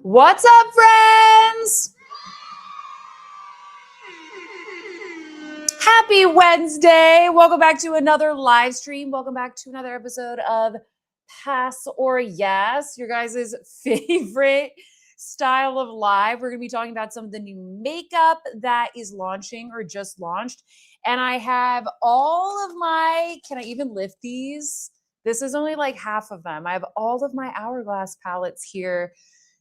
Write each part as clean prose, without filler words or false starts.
What's up, friends? Happy Wednesday. Welcome back to another live stream. Welcome back to another episode of Pass or Yes, your guys' favorite style of live. We're going to be talking about some of the new makeup that is launching or just launched. And I have all of my, can I even lift these? This is only like half of them. I have all of my Hourglass palettes here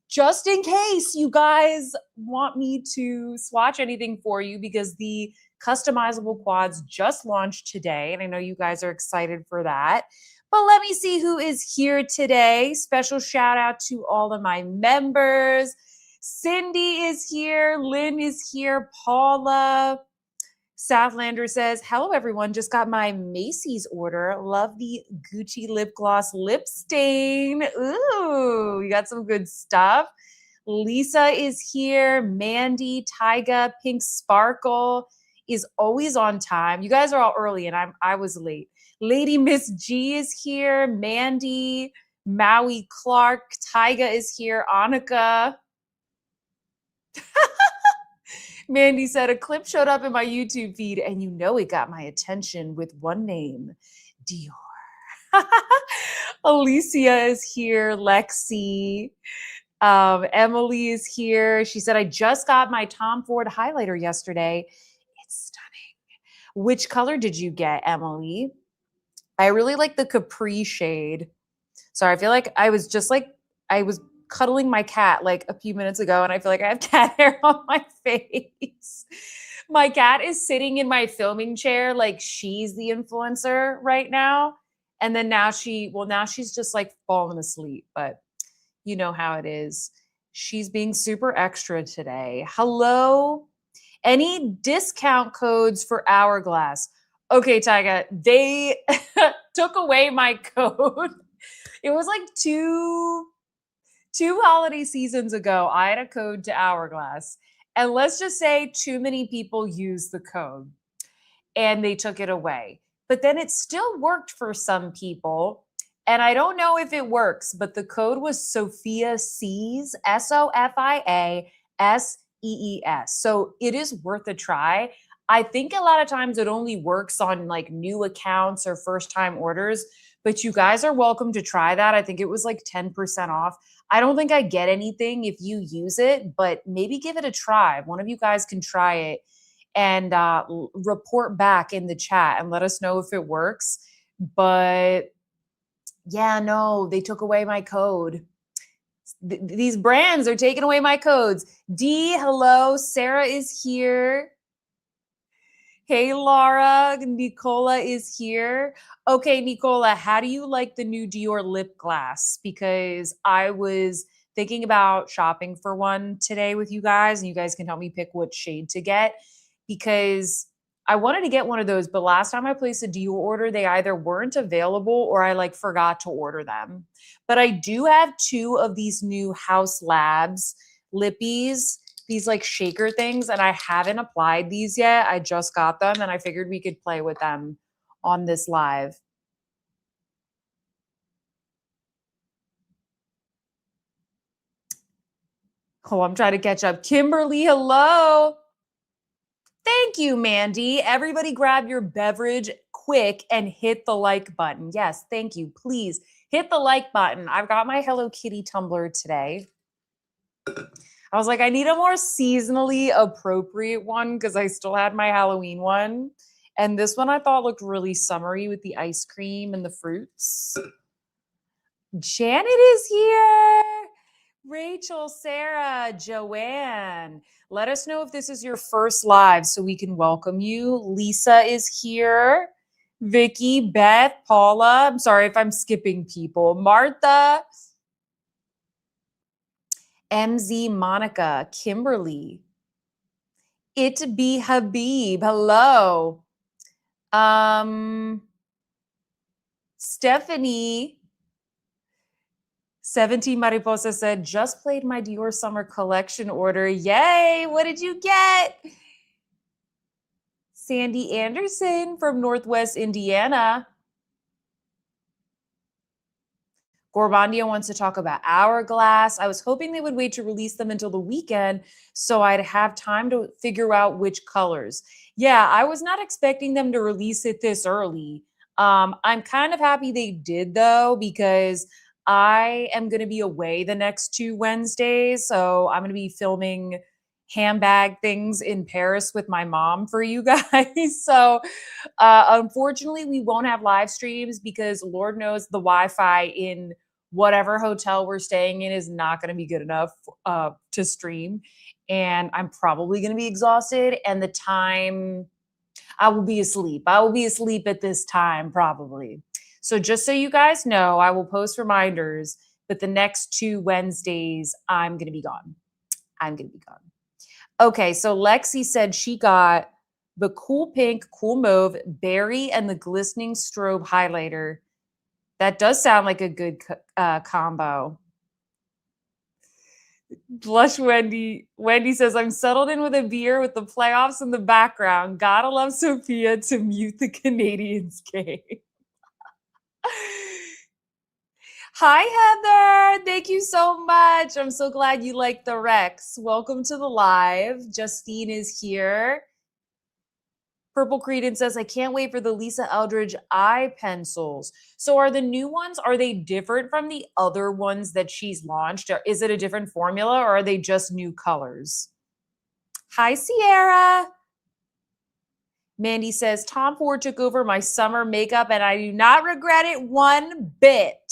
just in case you guys want me to swatch anything for you, because the customizable quads just launched today. And I know you guys are excited for that. But let me see who is here today. Special shout out to all of my members. Cindy is here. Lynn is here. Paula. Southlander says, hello, everyone. Just got my Macy's order. Love the Gucci lip gloss lip stain. Ooh, you got some good stuff. Lisa is here. Mandy, Tyga, Pink Sparkle is always on time. You guys are all early and I was late. Lady Miss G is here. Mandy, Maui Clark, Tyga is here. Annika. Mandy said, a clip showed up in my YouTube feed and you know it got my attention with one name, Dior. Alicia is here. Lexi. Emily is here. She said, I just got my Tom Ford highlighter yesterday. It's stunning. Which color did you get, Emily? I really like the Capri shade. Sorry, I feel like I was cuddling my cat like a few minutes ago and I feel like I have cat hair on my face. My cat is sitting in my filming chair like she's the influencer right now. And then now she's just like falling asleep, but you know how it is. She's being super extra today. Hello. Any discount codes for Hourglass? Okay, Tyga, they took away my code. It was like two holiday seasons ago, I had a code to Hourglass. And let's just say too many people used the code and they took it away. But then it still worked for some people. And I don't know if it works, but the code was Sophia Sees, SOFIA SEES. So it is worth a try. I think a lot of times it only works on like new accounts or first time orders, but you guys are welcome to try that. I think it was like 10% off. I don't think I get anything if you use it, but maybe give it a try. One of you guys can try it and report back in the chat and let us know if it works. But yeah, no, they took away my code. These brands are taking away my codes. D, hello. Sarah is here. Hey, Laura. Nicola is here. Okay, Nicola, how do you like the new Dior lip gloss? Because I was thinking about shopping for one today with you guys, and you guys can help me pick what shade to get, because I wanted to get one of those, but last time I placed a Dior order, they either weren't available or I like forgot to order them. But I do have two of these new House Labs lippies, these like shaker things, and I haven't applied these yet. I just got them and I figured we could play with them on this live. Oh, I'm trying to catch up. Kimberly, hello. Thank you, Mandy. Everybody grab your beverage quick and hit the like button. Yes, thank you. Please hit the like button. I've got my Hello Kitty tumbler today. I was like, I need a more seasonally appropriate one because I still had my Halloween one. And this one I thought looked really summery with the ice cream and the fruits. Janet is here. Rachel, Sarah, Joanne. Let us know if this is your first live so we can welcome you. Lisa is here. Vicky, Beth, Paula. I'm sorry if I'm skipping people. Martha. MZ, Monica, Kimberly. It be Habib. Hello. Stephanie. 17 Mariposa said, just played my Dior summer collection order. Yay! What did you get? Sandy Anderson from Northwest Indiana. Gorbandia wants to talk about Hourglass. I was hoping they would wait to release them until the weekend so I'd have time to figure out which colors. Yeah, I was not expecting them to release it this early. I'm kind of happy they did though, because I am going to be away the next 2 Wednesdays. So I'm going to be filming handbag things in Paris with my mom for you guys. So unfortunately, we won't have live streams because Lord knows the Wi-Fi in whatever hotel we're staying in is not going to be good enough to stream. And I'm probably going to be exhausted. And the time I will be asleep. I will be asleep at this time, probably. So just so you guys know, I will post reminders, but the next 2 Wednesdays, I'm going to be gone. I'm going to be gone. Okay, so Lexi said she got the cool pink, cool mauve, berry, and the glistening strobe highlighter. That does sound like a good combo. Blush Wendy. Wendy says, I'm settled in with a beer with the playoffs in the background. Gotta love Sophia to mute the Canadians game. Hi, Heather. Thank you so much. I'm so glad you like the Rex. Welcome to the live. Justine is here. Purple Credence says, I can't wait for the Lisa Eldridge eye pencils. So are the new ones, are they different from the other ones that she's launched? Or is it a different formula or are they just new colors? Hi, Sierra. Mandy says, Tom Ford took over my summer makeup and I do not regret it one bit.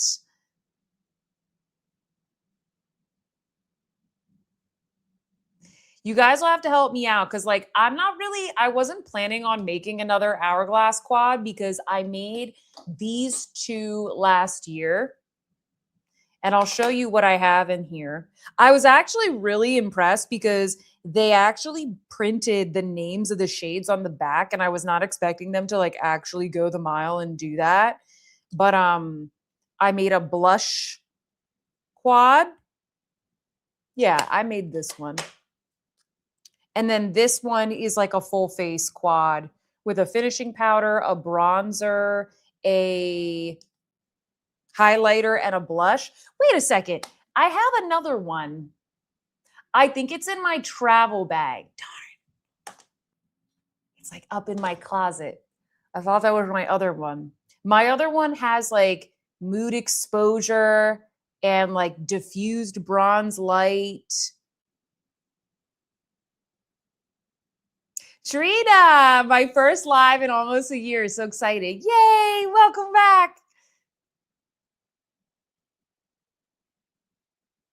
You guys will have to help me out because, like, I wasn't planning on making another Hourglass quad because I made these 2 last year. And I'll show you what I have in here. I was actually really impressed because they actually printed the names of the shades on the back and I was not expecting them to like actually go the mile and do that. But I made a blush quad. Yeah, I made this one. And then this one is like a full face quad with a finishing powder, a bronzer, a highlighter, and a blush. Wait a second. I have another one. I think it's in my travel bag. Darn. It's like up in my closet. I thought that was my other one. My other one has like mood exposure and like diffused bronze light. Trina, my first live in almost a year. So excited. Yay, welcome back.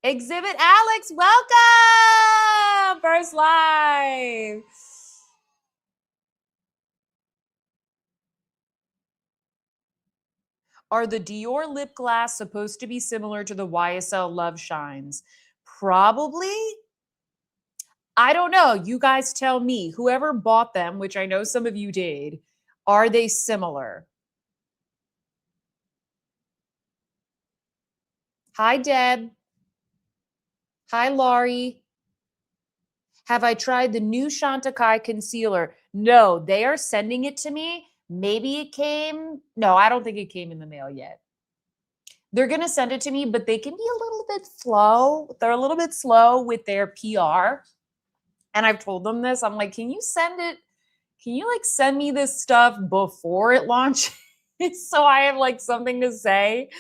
Exhibit Alex, welcome. First live. Are the Dior lip gloss supposed to be similar to the YSL Love Shines? Probably. I don't know. You guys tell me. Whoever bought them, which I know some of you did, are they similar? Hi, Deb. Hi, Laurie. Have I tried the new Chantecaille concealer? No, they are sending it to me. Maybe it came. No, I don't think it came in the mail yet. They're going to send it to me, but they can be a little bit slow. They're a little bit slow with their PR. And I've told them this. I'm like, can you send it? Can you like send me this stuff before it launches so I have like something to say?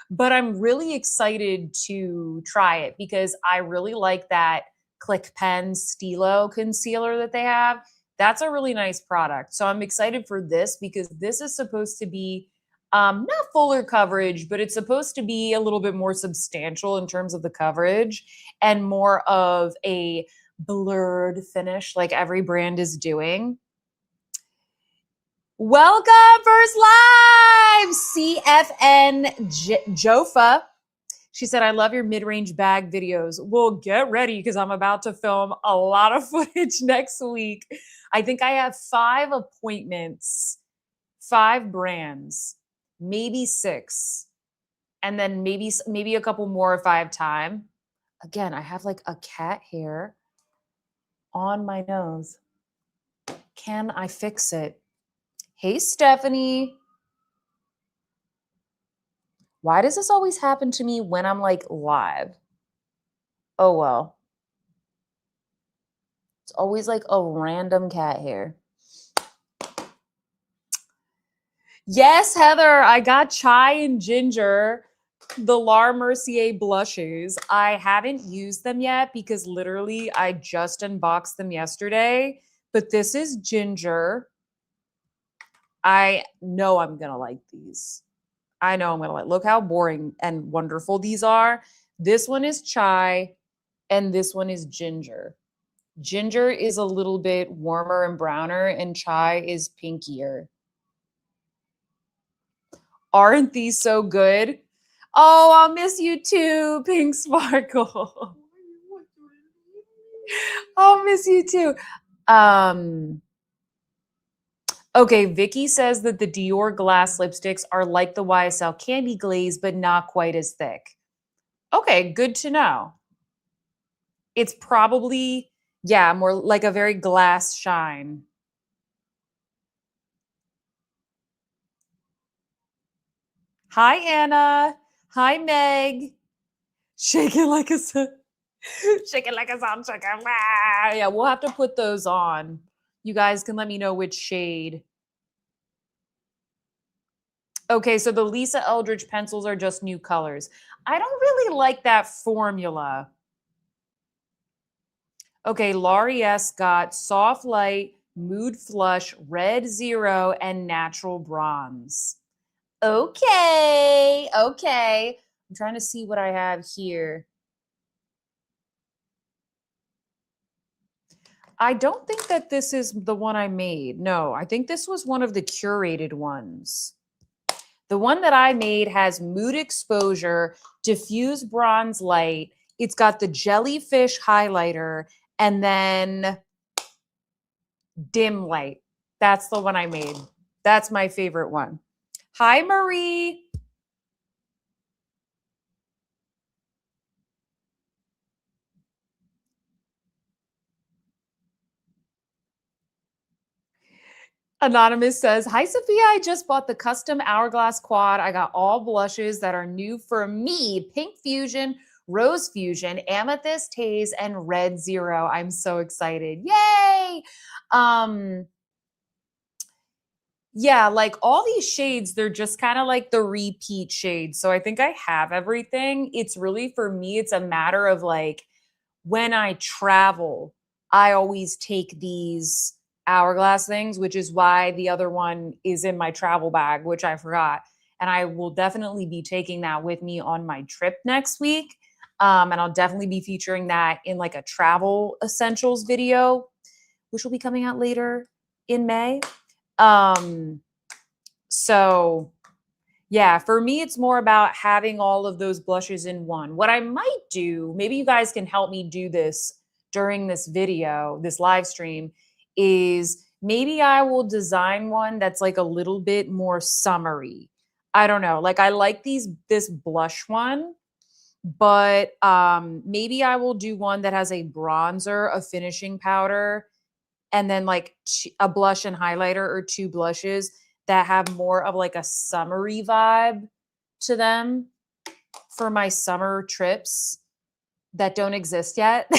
But I'm really excited to try it because I really like that Click Pen Stilo concealer that they have. That's a really nice product. So I'm excited for this because this is supposed to be not fuller coverage, but it's supposed to be a little bit more substantial in terms of the coverage and more of a blurred finish like every brand is doing. Welcome, first live, CFN Jofa. She said, I love your mid-range bag videos. Well, get ready because I'm about to film a lot of footage next week. I think I have 5 appointments, 5 brands, maybe 6, and then maybe a couple more if I have time. Again, I have like a cat hair on my nose. Can I fix it? Hey, Stephanie. Why does this always happen to me when I'm like live? Oh, well. It's always like a random cat hair. Yes, Heather, I got chai and ginger, the La Mercier blushes. I haven't used them yet because literally I just unboxed them yesterday. But this is ginger. I know I'm going to like these. I know I'm going to like. Look how boring and wonderful these are. This one is chai and this one is ginger. Ginger is a little bit warmer and browner, and chai is pinkier. Aren't these so good? Oh, I'll miss you too, Pink Sparkle. I'll miss you too. Okay, Vicky says that the Dior glass lipsticks are like the YSL candy glaze, but not quite as thick. Okay, good to know. It's probably, yeah, more like a very glass shine. Hi, Anna. Hi, Meg. Shake it like a shake it like a sound chicken. Yeah, we'll have to put those on. You guys can let me know which shade. Okay, so the Lisa Eldridge pencils are just new colors. I don't really like that formula. Okay, Laurie S got soft light, mood flush, red zero, and natural bronze. Okay, okay. I'm trying to see what I have here. I don't think that this is the one I made. No, I think this was one of the curated ones. The one that I made has mood exposure, diffuse bronze light. It's got the jellyfish highlighter and then dim light. That's the one I made. That's my favorite one. Hi, Marie. Anonymous says, hi, Sophia. I just bought the custom Hourglass quad. I got all blushes that are new for me. Pink Fusion, Rose Fusion, Amethyst Haze, and Red Zero. I'm so excited. Yay! Yeah, like all these shades, they're just kind of like the repeat shades. So I think I have everything. It's really, for me, it's a matter of like when I travel, I always take these Hourglass things, which is why the other one is in my travel bag, which I forgot. And I will definitely be taking that with me on my trip next week. And I'll definitely be featuring that in like a travel essentials video, which will be coming out later in May. So yeah, for me, it's more about having all of those blushes in one. What I might do, maybe you guys can help me do this during this video, this live stream, is maybe I will design one that's like a little bit more summery. I don't know. Like I like this blush one, but maybe I will do one that has a bronzer, a finishing powder, and then like a blush and highlighter or two blushes that have more of like a summery vibe to them for my summer trips that don't exist yet.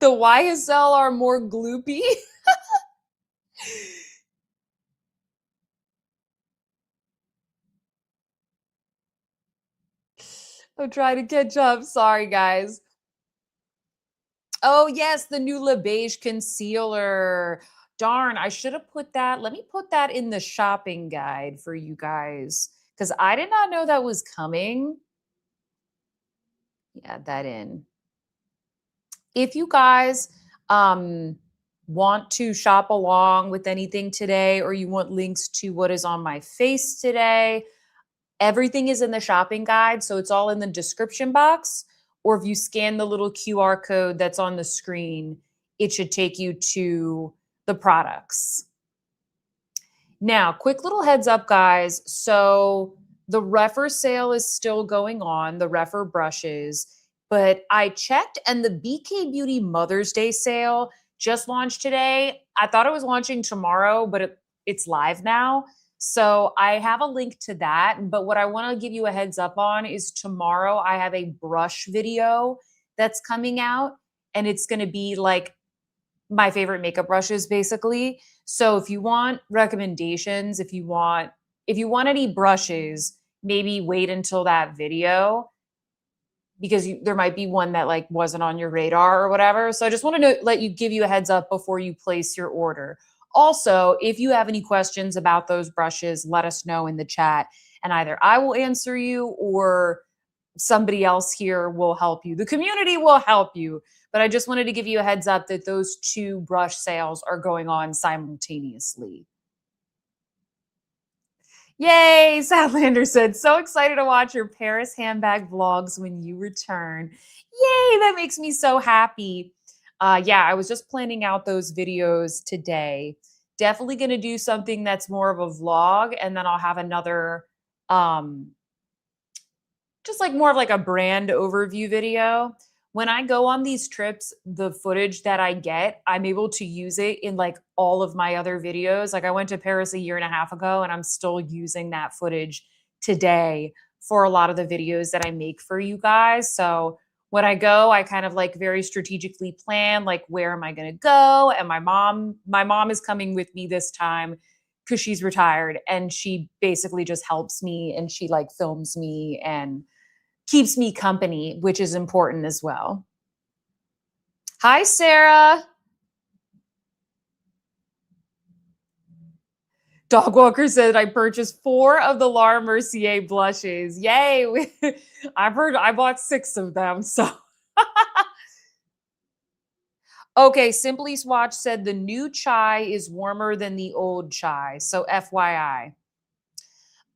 The YSL are more gloopy. I'm trying to catch up. Sorry, guys. Oh, yes, the new Le Beige concealer. Darn, I should have put that. Let me put that in the shopping guide for you guys because I did not know that was coming. Add that in. If you guys want to shop along with anything today, or you want links to what is on my face today, everything is in the shopping guide. So it's all in the description box. Or if you scan the little QR code that's on the screen, it should take you to the products. Now, quick little heads up, guys. So the Refer sale is still going on, the Refer brushes, but I checked and the BK Beauty Mother's Day sale just launched today. I thought it was launching tomorrow, but it's live now. So I have a link to that. But what I want to give you a heads up on is tomorrow I have a brush video that's coming out, and it's going to be like my favorite makeup brushes basically. So if you want recommendations, if you want any brushes, maybe wait until that video because there might be one that like wasn't on your radar or whatever. So I just wanted to give you a heads up before you place your order. Also, if you have any questions about those brushes, let us know in the chat and either I will answer you or somebody else here will help you. The community will help you. But I just wanted to give you a heads up that those two brush sales are going on simultaneously. Yay, Sadlander said, so excited to watch your Paris handbag vlogs when you return. Yay, that makes me so happy. Yeah, I was just planning out those videos today. Definitely going to do something that's more of a vlog, and then I'll have another, just like more of like a brand overview video. When I go on these trips, the footage that I get, I'm able to use it in like all of my other videos. Like I went to Paris a year and a half ago and I'm still using that footage today for a lot of the videos that I make for you guys. So when I go, I kind of like very strategically plan like where am I going to go? And my mom is coming with me this time because she's retired and she basically just helps me and she like films me and keeps me company, which is important as well. Hi, Sarah. Dogwalker said I purchased 4 of the Laura Mercier blushes. Yay. I've heard I bought 6 of them. So okay, Simply Swatch said the new chai is warmer than the old chai. So FYI.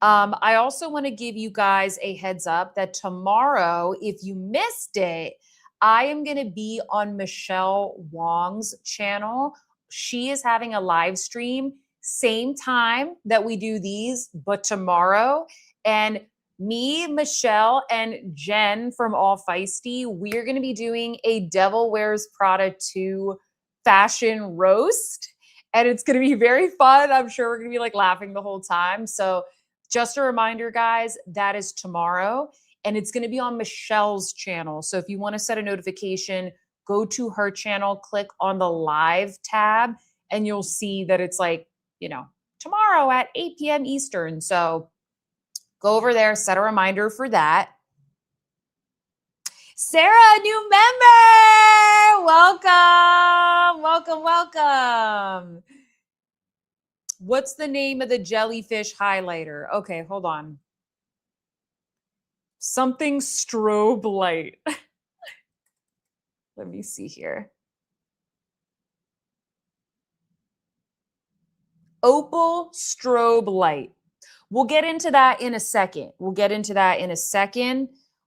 I also want to give you guys a heads up that tomorrow, if you missed it, I am going to be on Michelle Wong's channel. She is having a live stream, same time that we do these, but tomorrow. And me, Michelle, and Jen from All Feisty, we are going to be doing a Devil Wears Prada 2 fashion roast. And it's going to be very fun. I'm sure we're going to be like laughing the whole time. So just a reminder, guys, that is tomorrow and it's going to be on Michelle's channel. So if you want to set a notification, go to her channel, click on the live tab, and you'll see that it's like, tomorrow at 8 p.m. Eastern. So go over there, set a reminder for that. Sarah, new member! Welcome, welcome, welcome. What's the name of the jellyfish highlighter? Okay, hold on. Something strobe light. Let me see here. Opal strobe light. We'll get into that in a second. Hold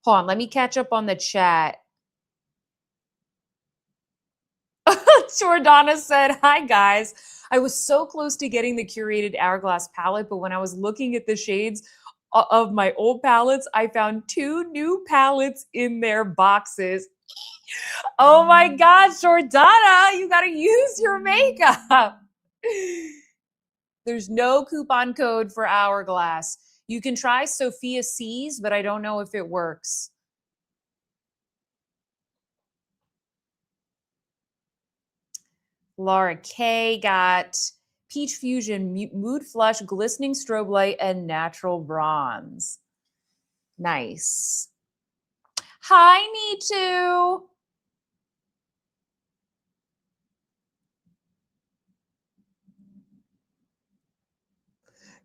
on, let me catch up on the chat. Jordana said, hi guys. I was so close to getting the curated Hourglass palette, but when I was looking at the shades of my old palettes, I found 2 new palettes in their boxes. Oh my gosh, Jordana, you got to use your makeup. There's no coupon code for Hourglass. You can try Sophia C's, but I don't know if it works. Laura K got Peach Fusion, Mood Flush, Glistening Strobe Light, and Natural Bronze. Nice. Hi, Nitu.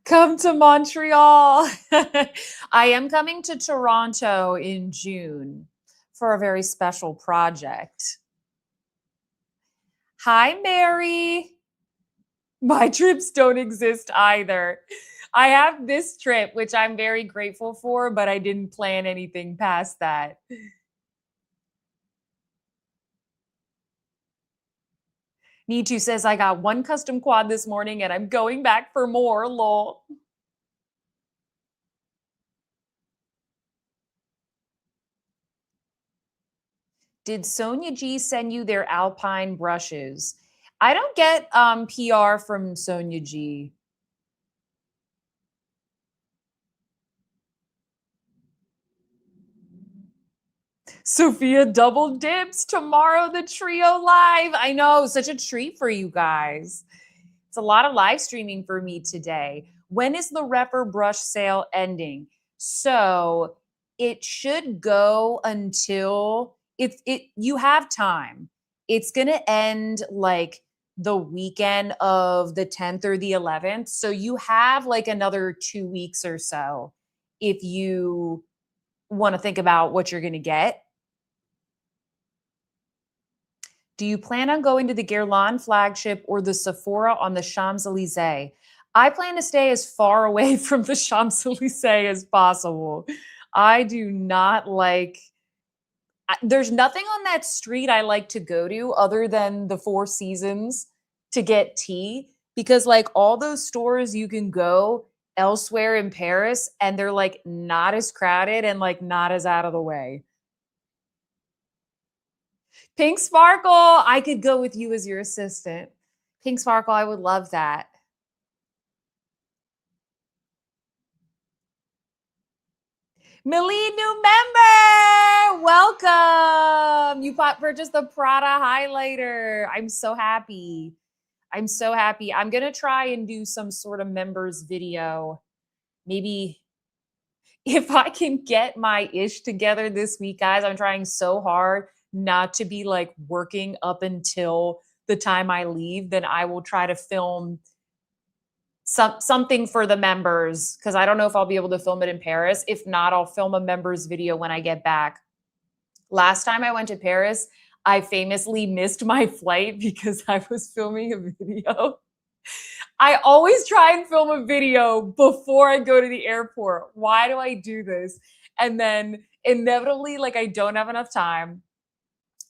Come to Montreal. I am coming to Toronto in June for a very special project. Hi, Mary. My trips don't exist either. I have this trip, which I'm very grateful for, but I didn't plan anything past that. Nitu says, I got 1 custom quad this morning and I'm going back for more, lol. Did Sonia G send you their Alpine brushes? I don't get PR from Sonia G. Sophia double dips tomorrow, the trio live. I know, such a treat for you guys. It's a lot of live streaming for me today. When is the Repper brush sale ending? So it should go until it you have time. It's gonna end like the weekend of the 10th or the 11th. So you have like another 2 weeks or so if you want to think about what you're gonna get. Do you plan on going to the Guerlain flagship or the Sephora on the Champs-Elysees? I plan to stay as far away from the Champs-Elysees as possible. I do not like there's nothing on that street I like to go to other than the Four Seasons to get tea because like all those stores you can go elsewhere in Paris and they're like not as crowded and like not as out of the way. Pink Sparkle, I could go with you as your assistant. Pink Sparkle, I would love that. Millie, new member! Welcome! You purchased the Prada highlighter. I'm so happy. I'm so happy. I'm going to try and do some sort of members video. Maybe if I can get my ish together this week, guys. I'm trying so hard not to be like working up until the time I leave. Then I will try to film something for the members because I don't know if I'll be able to film it in Paris. If not, I'll film a members video when I get back. Last time I went to Paris, I famously missed my flight because I was filming a video. I always try and film a video before I go to the airport. Why do I do this? And then inevitably, like I don't have enough time.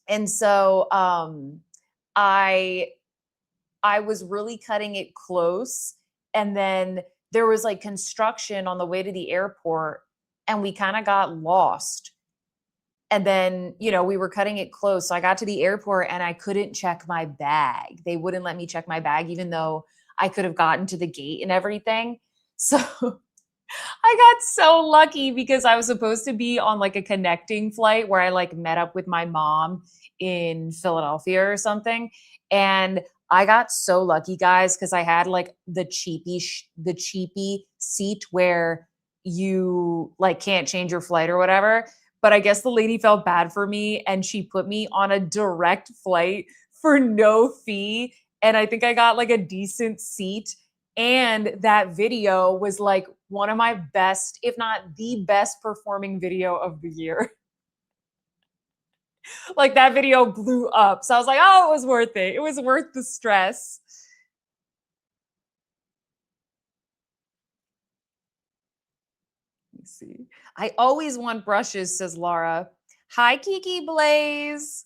And so I was really cutting it close. And then there was like construction on the way to the airport and we kind of got lost. And then, you know, we were cutting it close. So I got to the airport and I couldn't check my bag. They wouldn't let me check my bag, even though I could have gotten to the gate and everything. So I got so lucky because I was supposed to be on like a connecting flight where I like met up with my mom in Philadelphia or something. And I got so lucky, guys, because I had like the cheapy seat where you like can't change your flight or whatever. But I guess the lady felt bad for me and she put me on a direct flight for no fee. And I think I got like a decent seat. And that video was like one of my best, if not the best performing video of the year. Like that video blew up. So I was like, oh, it was worth it. It was worth the stress. Let me see. I always want brushes, says Laura. Hi, Kiki Blaze.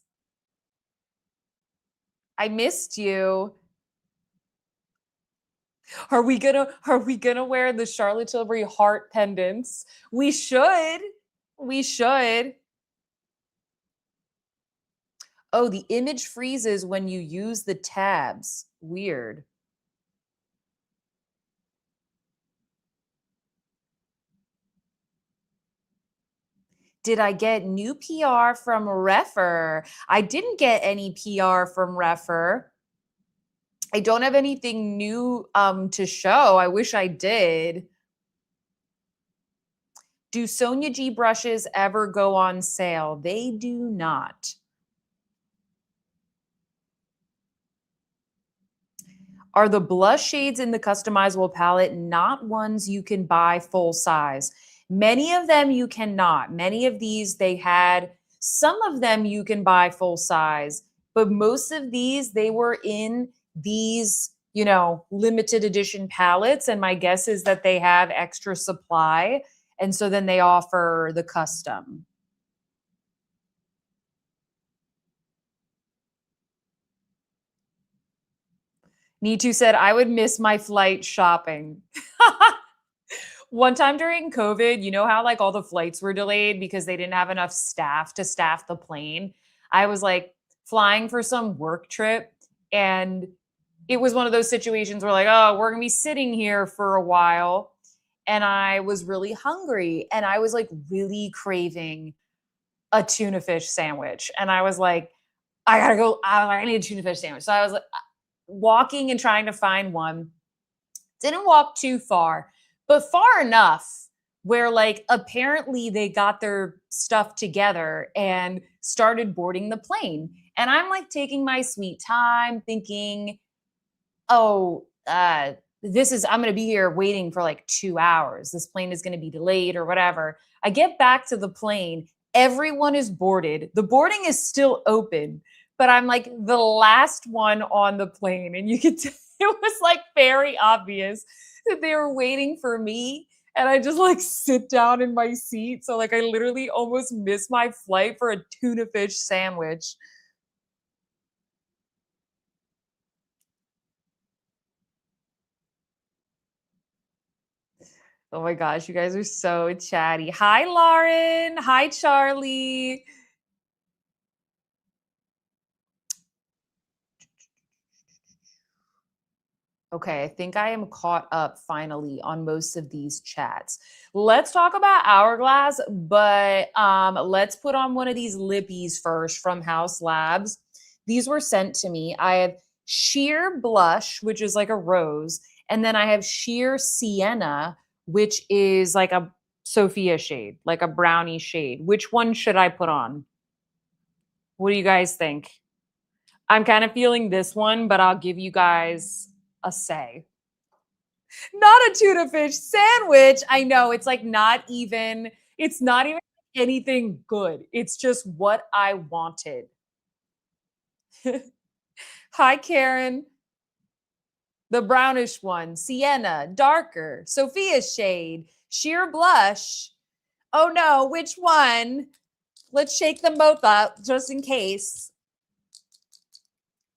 I missed you. Are we gonna wear the Charlotte Tilbury heart pendants? We should. We should. Oh, the image freezes when you use the tabs. Weird. Did I get new PR from Reffer? I didn't get any PR from Reffer. I don't have anything new to show. I wish I did. Do Sonia G brushes ever go on sale? They do not. Are the blush shades in the customizable palette not ones you can buy full size? Many of them you cannot. Many of these they had, some of them you can buy full size, but most of these they were in these, you know, limited edition palettes. And my guess is that they have extra supply. And so then they offer the custom. Nitu said, I would miss my flight shopping. One time during COVID, you know how like all the flights were delayed because they didn't have enough staff to staff the plane? I was like flying for some work trip And it was one of those situations where like, oh, we're going to be sitting here for a while. And I was really hungry and I was like really craving a tuna fish sandwich. And I was like, I gotta go. I need a tuna fish sandwich. So I was like walking and trying to find one. Didn't walk too far, but far enough where like apparently they got their stuff together and started boarding the plane. And I'm like taking my sweet time thinking, oh, I'm going to be here waiting for like 2 hours. This plane is going to be delayed or whatever. I get back to the plane. Everyone is boarded. The boarding is still open, but I'm like the last one on the plane. And you could tell it was like very obvious that they were waiting for me. And I just like sit down in my seat. So like I literally almost missed my flight for a tuna fish sandwich. Oh my gosh, you guys are so chatty. Hi, Lauren. Hi, Charlie. Okay, I think I am caught up finally on most of these chats. Let's talk about Hourglass, but let's put on one of these lippies first from House Labs. These were sent to me. I have Sheer Blush, which is like a rose, and then I have Sheer Sienna, which is like a Sophia shade, like a brownie shade. Which one should I put on? What do you guys think? I'm kind of feeling this one, but I'll give you guys a say. Not a tuna fish sandwich. I know it's not even anything good. It's just what I wanted. Hi, Karen. The brownish one, sienna, darker, Sophia shade, sheer blush. Oh no, which one? Let's shake them both up just in case.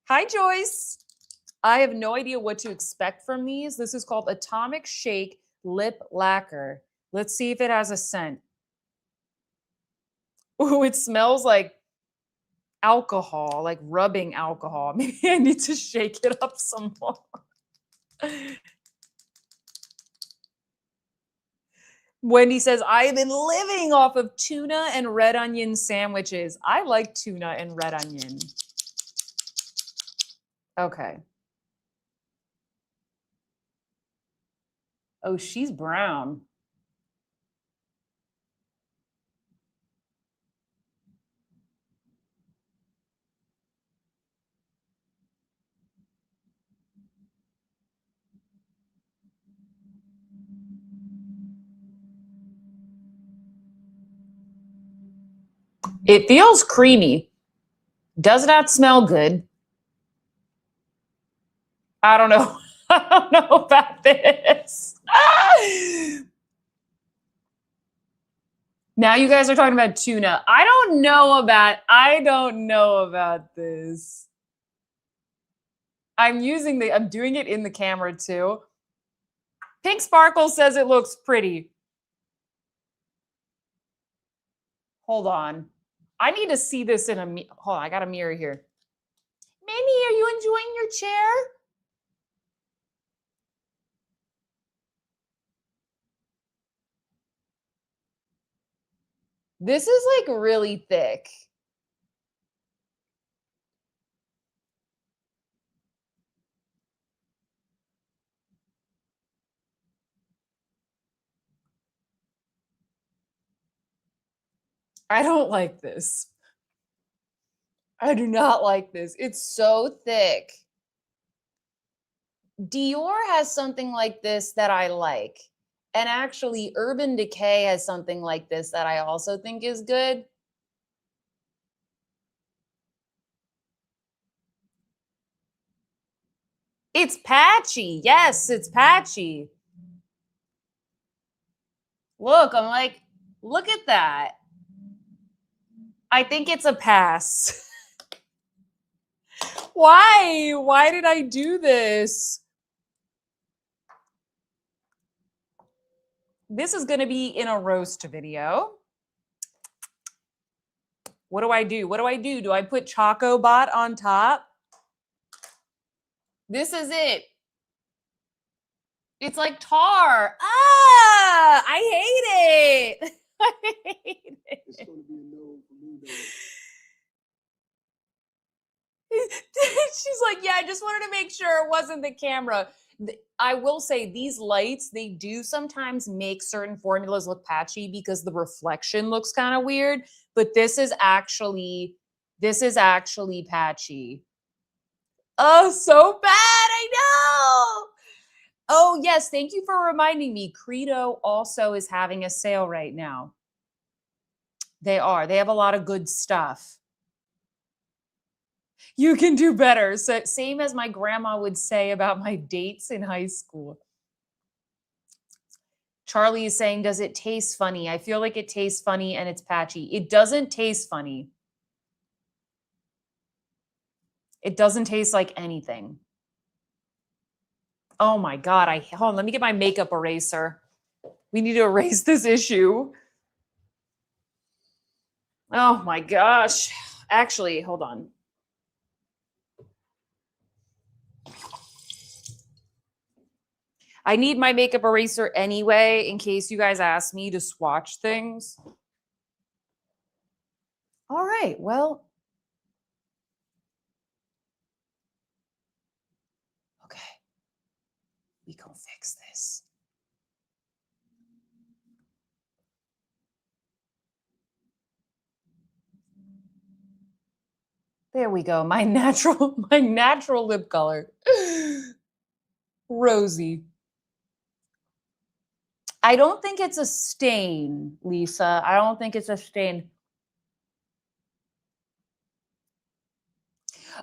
Hi, Joyce. I have no idea what to expect from these. This is called Atomic Shake Lip Lacquer. Let's see if it has a scent. Ooh, it smells like alcohol, like rubbing alcohol. Maybe I need to shake it up some more. Wendy says, I have been living off of tuna and red onion sandwiches. I like tuna and red onion. Okay. Oh, she's brown. It feels creamy. Does not smell good. I don't know. I don't know about this. Now you guys are talking about tuna. I don't know about this. I'm doing it in the camera too. Pink Sparkle says it looks pretty. Hold on. I need to see this in a hold on, I got a mirror here. Minnie, are you enjoying your chair? This is like really thick. I don't like this. I do not like this. It's so thick. Dior has something like this that I like. And actually, Urban Decay has something like this that I also think is good. It's patchy. Yes, it's patchy. Look, I'm like, look at that. I think it's a pass. Why? Why did I do this? This is going to be in a roast video. What do I do? What do I do? Do I put Choco Bot on top? This is it. It's like tar. Ah, I hate it. I hate it. It's going to be a no for me, though. She's like, yeah, I just wanted to make sure it wasn't the camera. I will say these lights, they do sometimes make certain formulas look patchy because the reflection looks kind of weird, but this is actually patchy. Oh, so bad. I know. Oh, yes. Thank you for reminding me. Credo also is having a sale right now. They are. They have a lot of good stuff. You can do better. So, same as my grandma would say about my dates in high school. Charlie is saying, does it taste funny? I feel like it tastes funny and it's patchy. It doesn't taste funny. It doesn't taste like anything. Oh my God. Hold on, let me get my makeup eraser. We need to erase this issue. Oh my gosh. Actually, hold on. I need my makeup eraser anyway, in case you guys ask me to swatch things. All right, well. Okay. We gonna fix this. There we go. My natural lip color. Rosy. I don't think it's a stain, Lisa. I don't think it's a stain.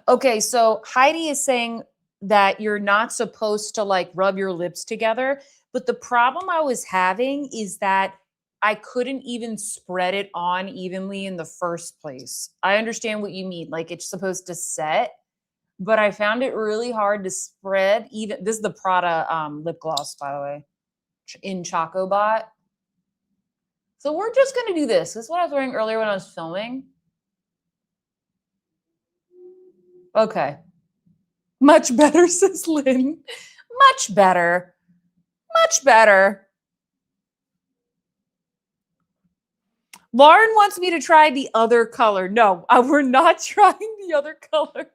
Okay, so Heidi is saying that you're not supposed to like rub your lips together, but the problem I was having is that I couldn't even spread it on evenly in the first place. I understand what you mean. Like it's supposed to set, but I found it really hard to spread even. This is the Prada lip gloss, by the way, in Chocobot. So we're just going to do this. This is what I was wearing earlier when I was filming. Okay. Much better, says Lynn. Much better. Much better. Lauren wants me to try the other color. No, we're not trying the other color.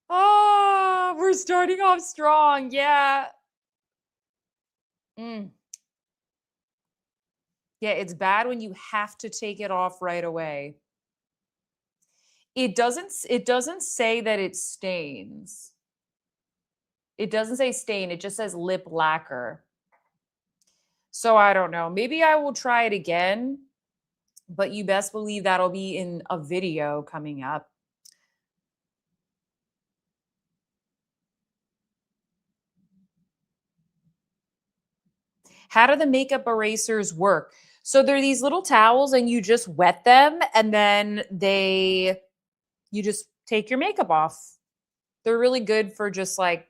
Oh, we're starting off strong. Yeah. Yeah, it's bad when you have to take it off right away. It doesn't say that it stains. It doesn't say stain. It just says lip lacquer. So I don't know. Maybe I will try it again, but you best believe that'll be in a video coming up. How do the makeup erasers work? So they're these little towels and you just wet them and then you just take your makeup off. They're really good for just like,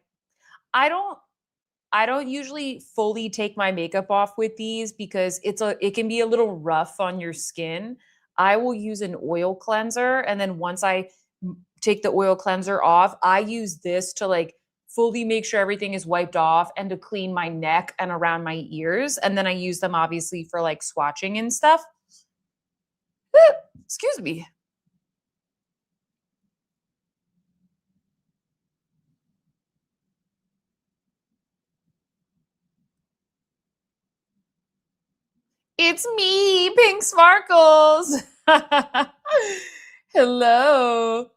I don't usually fully take my makeup off with these because it can be a little rough on your skin. I will use an oil cleanser and then once I take the oil cleanser off, I use this to like fully make sure everything is wiped off and to clean my neck and around my ears. And then I use them obviously for like swatching and stuff. Excuse me. It's me, Pink Sparkles. Hello.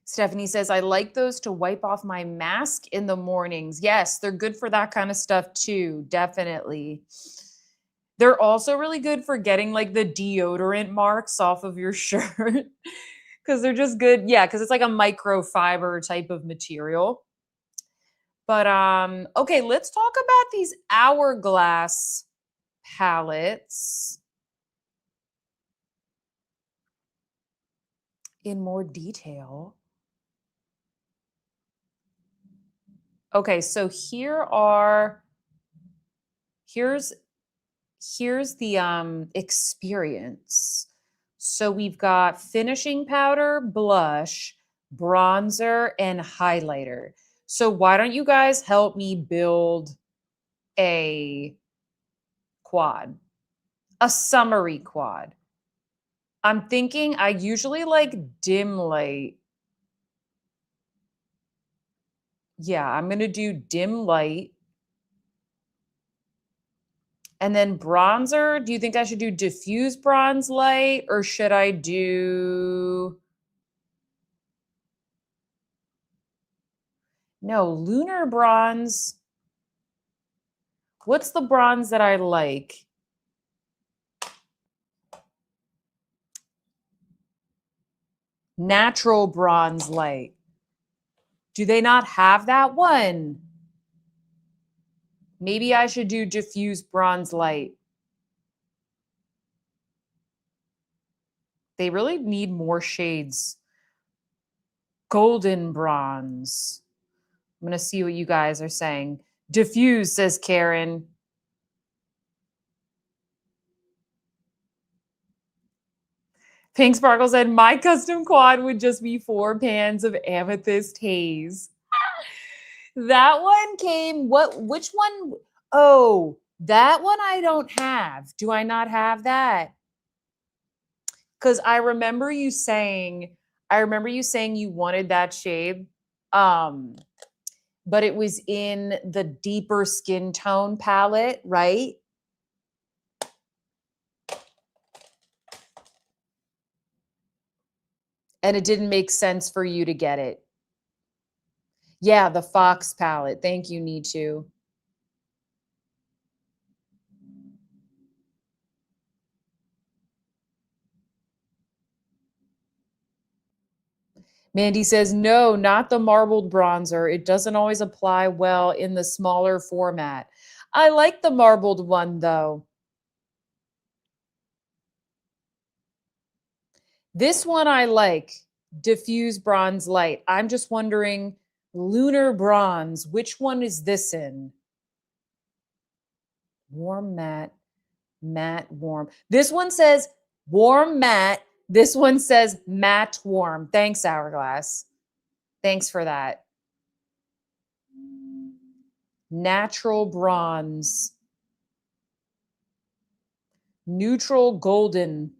Stephanie says, I like those to wipe off my mask in the mornings. Yes, they're good for that kind of stuff too. Definitely. They're also really good for getting like the deodorant marks off of your shirt because they're just good. Yeah, because it's like a microfiber type of material. But okay, let's talk about these Hourglass palettes in more detail. Okay, so here's here's the experience. So we've got finishing powder, blush, bronzer, and highlighter. So why don't you guys help me build a quad, a summary quad? I'm thinking I usually like dim light. Yeah, I'm going to do dim light. And then bronzer, do you think I should do diffuse bronze light or should I do... No, lunar bronze. What's the bronze that I like? Natural bronze light. Do they not have that one? Maybe I should do diffuse bronze light. They really need more shades. Golden bronze. I'm going to see what you guys are saying. Diffuse, says Karen. Pink Sparkle said, my custom quad would just be 4 pans of amethyst haze. That one came, which one? Oh, that one I don't have. Do I not have that? Because I remember you saying you wanted that shade. But it was in the deeper skin tone palette, right? And it didn't make sense for you to get it. Yeah, the Fox palette. Thank you, Need to. Mandy says, no, not the marbled bronzer. It doesn't always apply well in the smaller format. I like the marbled one, though. This one I like, diffuse bronze light. I'm just wondering, lunar bronze, which one is this in? Warm, matte, matte, warm. This one says warm, matte. This one says matte, warm. Thanks, Hourglass. Thanks for that. Natural bronze. Neutral golden.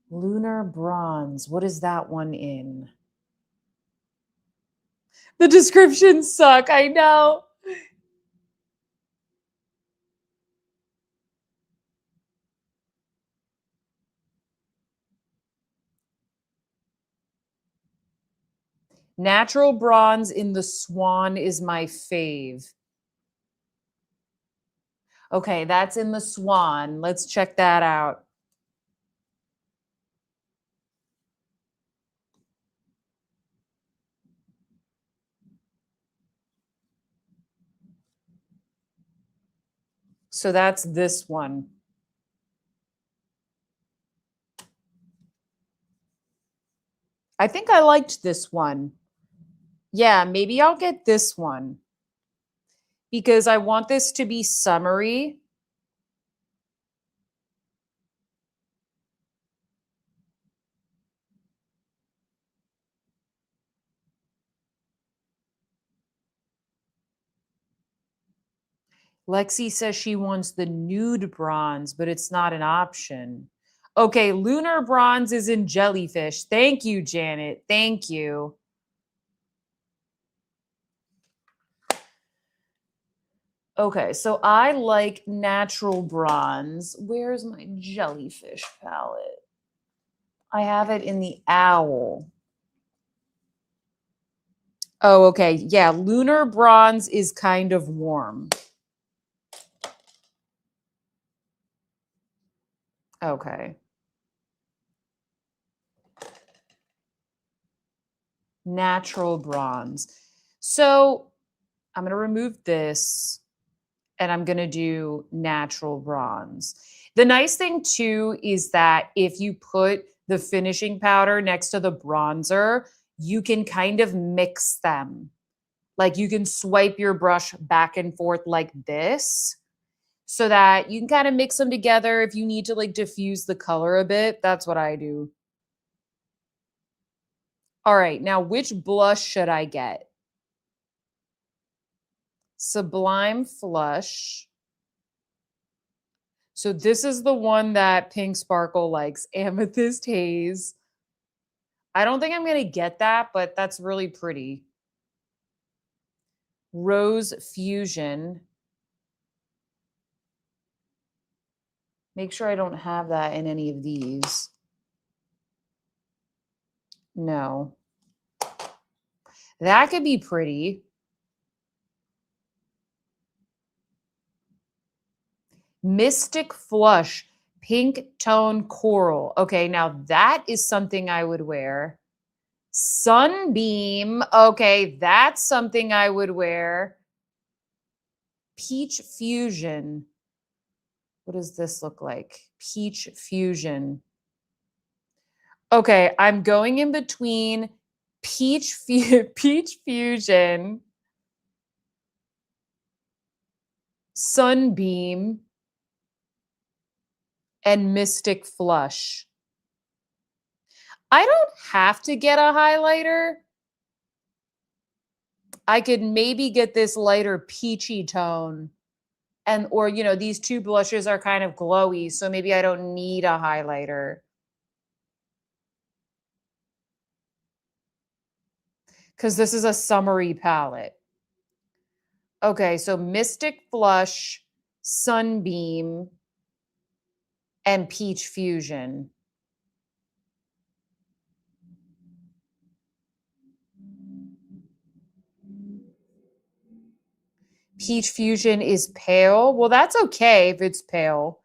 Lunar bronze. What is that one in? The descriptions suck. I know. Natural bronze in the Swan is my fave. Okay, that's in the Swan. Let's check that out. So that's this one. I think I liked this one. Yeah, maybe I'll get this one because I want this to be summery. Lexi says she wants the nude bronze, but it's not an option. Okay, lunar bronze is in jellyfish. Thank you, Janet. Thank you. Okay, so I like natural bronze. Where's my jellyfish palette? I have it in the owl. Oh, okay. Yeah, lunar bronze is kind of warm. Okay. Natural bronze. So I'm going to remove this and I'm going to do natural bronze. The nice thing too is that if you put the finishing powder next to the bronzer, you can kind of mix them. Like you can swipe your brush back and forth like this so that you can kind of mix them together if you need to like diffuse the color a bit. That's what I do. All right, now which blush should I get? Sublime Flush. So this is the one that Pink Sparkle likes, Amethyst Haze. I don't think I'm going to get that, but that's really pretty. Rose Fusion. Make sure I don't have that in any of these. No. That could be pretty. Mystic Flush, Pink Tone Coral. Okay, now that is something I would wear. Sunbeam. Okay, that's something I would wear. Peach Fusion. What does this look like? Peach Fusion. Okay, I'm going in between Peach Fusion, Sunbeam, and Mystic Flush. I don't have to get a highlighter. I could maybe get this lighter peachy tone. And, or, you know, these two blushes are kind of glowy, so maybe I don't need a highlighter. Because this is a summery palette. Okay, so Mystic Flush, Sunbeam, and Peach Fusion. Peach Fusion is pale. Well, that's okay if it's pale.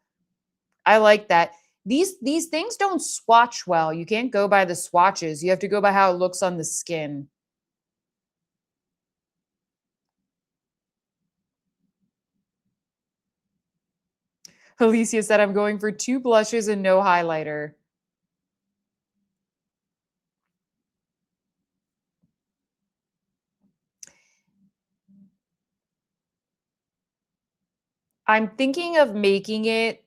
I like that. These things don't swatch well. You can't go by the swatches. You have to go by how it looks on the skin. Alicia said, I'm going for 2 blushes and no highlighter. I'm thinking of making it,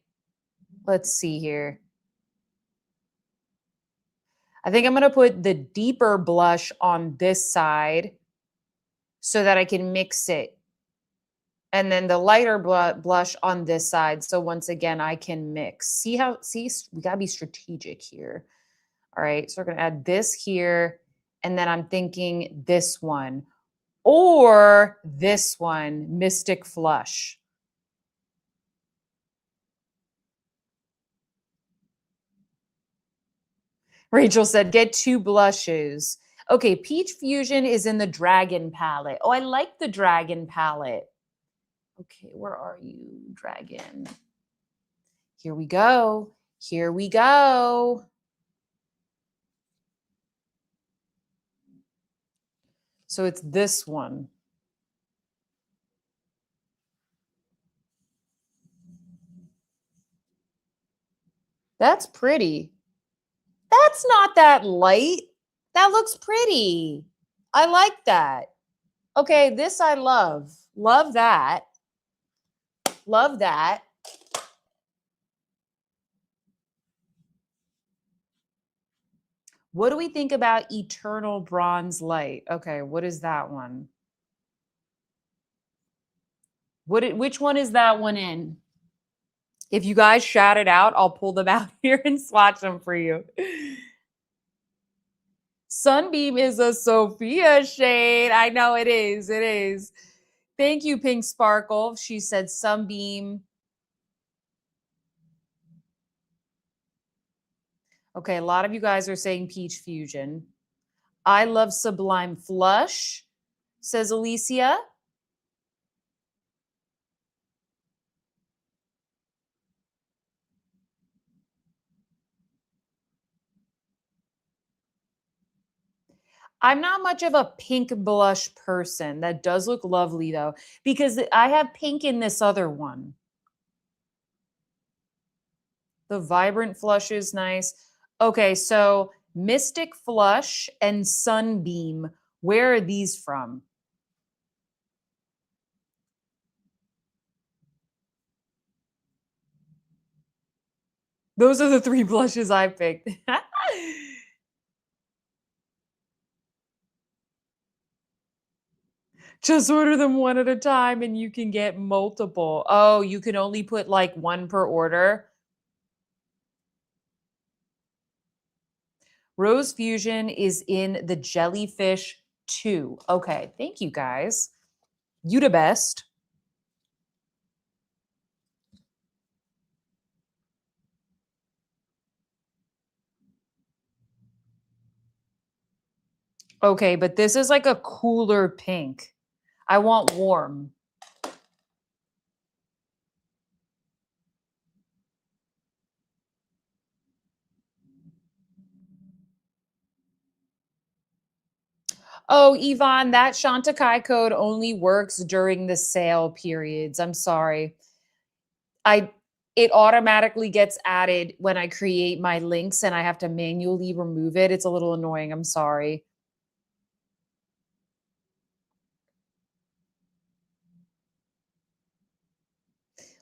let's see here. I think I'm going to put the deeper blush on this side so that I can mix it. And then the lighter blush on this side. So once again, I can mix. See, we got to be strategic here. All right, so we're going to add this here. And then I'm thinking this one or this one, Mystic Flush. Rachel said, get 2 blushes. Okay, Peach Fusion is in the Dragon palette. Oh, I like the Dragon palette. Okay, where are you, Dragon? Here we go. Here we go. So it's this one. That's pretty. That's not that light. That looks pretty. I like that. Okay, this I love. Love that. Love that. What do we think about Eternal Bronze Light? Okay, what is that one? Which one is that one in? If you guys shout it out, I'll pull them out here and swatch them for you. Sunbeam is a Sophia shade. I know it is. It is. Thank you, Pink Sparkle. She said Sunbeam. Okay, a lot of you guys are saying Peach Fusion. I love Sublime Flush, says Alicia. I'm not much of a pink blush person. That does look lovely though, because I have pink in this other one. The Vibrant Flush is nice. Okay, so Mystic Flush and Sunbeam, where are these from? Those are the 3 blushes I picked. Just order them one at a time and you can get multiple. Oh, you can only put like 1 per order. Rose Fusion is in the Jellyfish 2. Okay, thank you guys. You the best. Okay, but this is like a cooler pink. I want warm. Oh, Yvonne, that Chantecaille code only works during the sale periods. I'm sorry. I it automatically gets added when I create my links and I have to manually remove it. It's a little annoying. I'm sorry.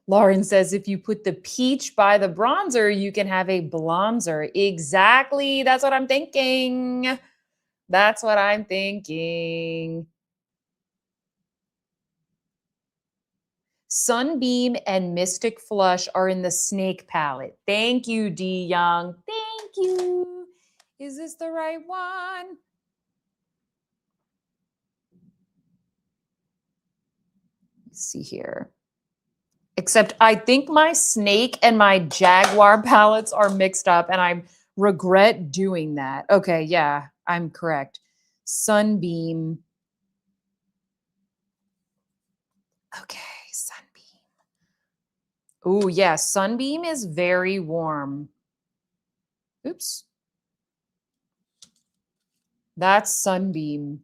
Lauren says if you put the peach by the bronzer, you can have a blonzer. Exactly. That's what I'm thinking. That's what I'm thinking. Sunbeam and Mystic Flush are in the Snake palette. Thank you, D Young. Thank you. Is this the right one? Let's see here. Except I think my Snake and my Jaguar palettes are mixed up and I regret doing that. Okay, yeah, I'm correct. Sunbeam. Okay, Sunbeam. Oh, yeah, Sunbeam is very warm. Oops. That's Sunbeam.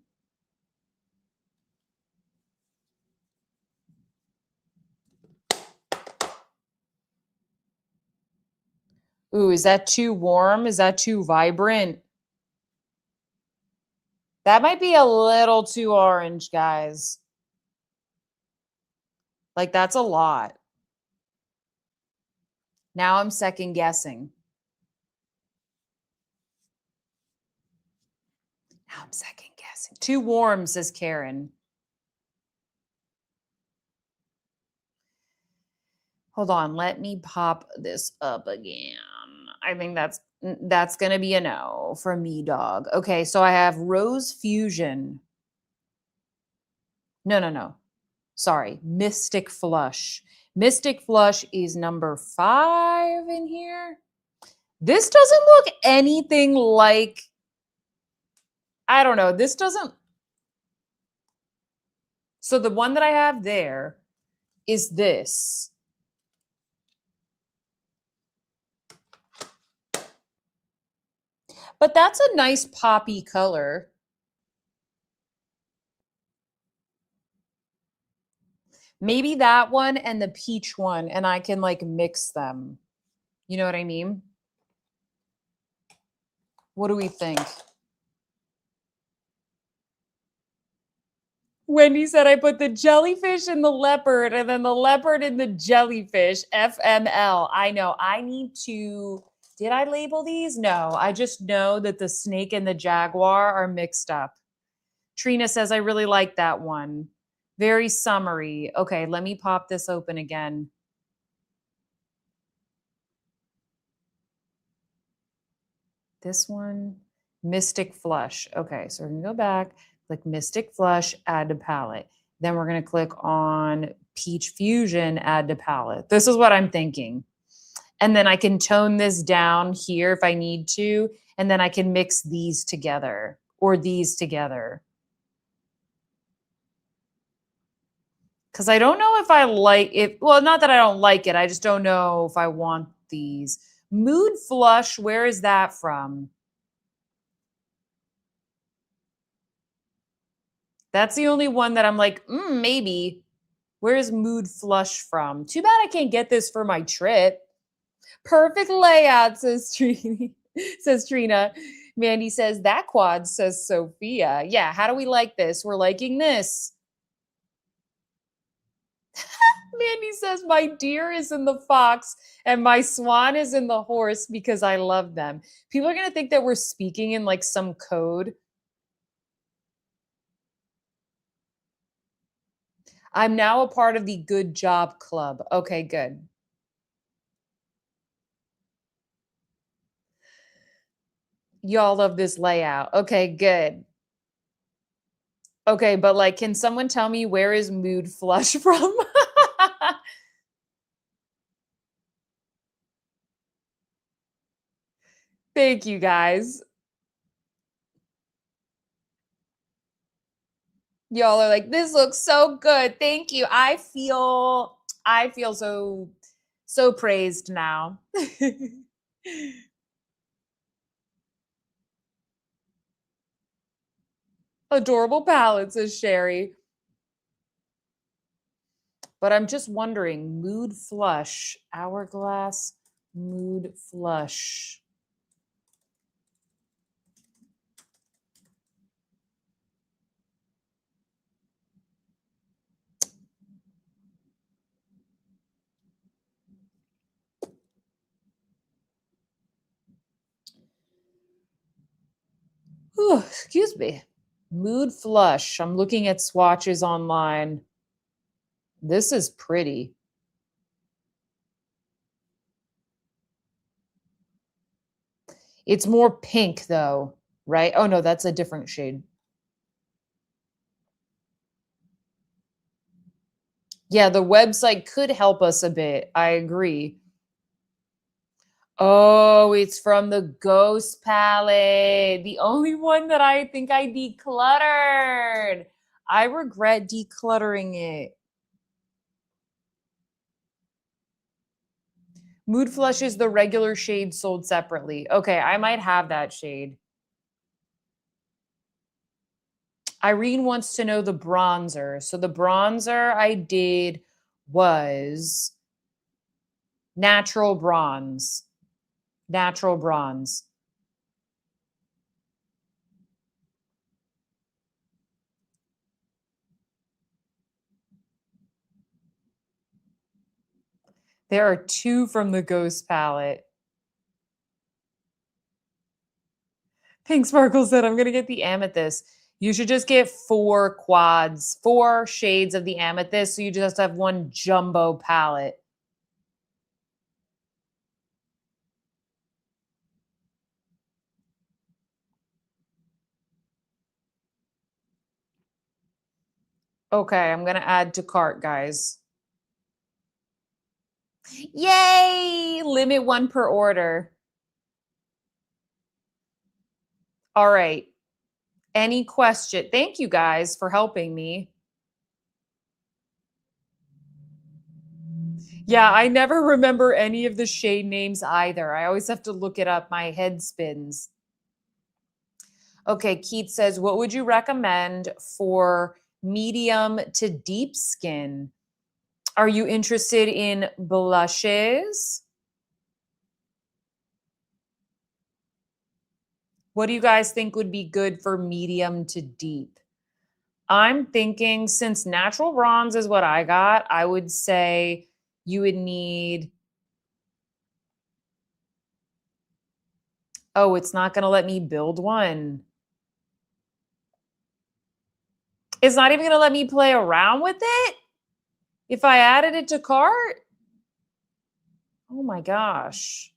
Ooh, is that too warm? Is that too vibrant? That might be a little too orange, guys. Like, that's a lot. Now I'm second guessing. Now I'm second guessing. Too warm, says Karen. Hold on, let me pop this up again. I think that's going to be a no for me, dog. Okay, so I have Rose Fusion. No. Sorry, Mystic Flush. Mystic Flush is number 5 in here. This doesn't look anything like, I don't know. This doesn't. So the one that I have there is this. But that's a nice poppy color. Maybe that one and the peach one, and I can like mix them. You know what I mean? What do we think? Wendy said I put the jellyfish in the leopard and then the leopard in the jellyfish. FML. I know. I need to. Did I label these? No. I just know that the snake and the jaguar are mixed up. Trina says I really like that one. Very summery. Okay, let me pop this open again. This one, Mystic Flush. Okay, so we're gonna go back, click Mystic Flush, add to palette. Then we're gonna click on Peach Fusion, add to palette. This is what I'm thinking. And then I can tone this down here if I need to, and then I can mix these together or these together. Because I don't know if I like it. Well, not that I don't like it. I just don't know if I want these. Mood Flush, where is that from? That's the only one that I'm like, maybe. Where's Mood Flush from? Too bad I can't get this for my trip. Perfect layout, says Trina. says Trina. Mandy says, that quad, says Sophia. Yeah, how do we like this? We're liking this. Mandy says, my deer is in the fox and my swan is in the horse because I love them. People are going to think that we're speaking in like some code. I'm now a part of the Good Job Club. Okay, good. Y'all love this layout. Okay, good. Okay, but like, can someone tell me where is Mood Flush from? Thank you guys. Y'all are like, this looks so good. Thank you. I feel so praised now. Adorable palette, says Sherry. But I'm just wondering, Mood Flush, Hourglass, Mood Flush. Ooh, excuse me. Mood Flush. I'm looking at swatches online. This is pretty. It's more pink though, right? Oh no, that's a different shade. Yeah, the website could help us a bit. I agree. Oh, it's from the Ghost palette. The only one that I think I decluttered. I regret decluttering it. Mood Flush is the regular shade sold separately. Okay, I might have that shade. Irene wants to know the bronzer. So the bronzer I did was natural bronze. Natural bronze. There are two from the Ghost palette. Pink Sparkle said, I'm going to get the amethyst. You should just get 4 quads, 4 shades of the amethyst. So you just have one jumbo palette. Okay, I'm going to add to cart, guys. Yay! Limit 1 per order. All right. Any question? Thank you guys for helping me. Yeah, I never remember any of the shade names either. I always have to look it up. My head spins. Okay, Keith says, what would you recommend for medium to deep skin? Are you interested in blushes? What do you guys think would be good for medium to deep? I'm thinking since natural bronze is what I got, I would say you would need. Oh, it's not going to let me build one. It's not even going to let me play around with it if I added it to cart. Oh my gosh.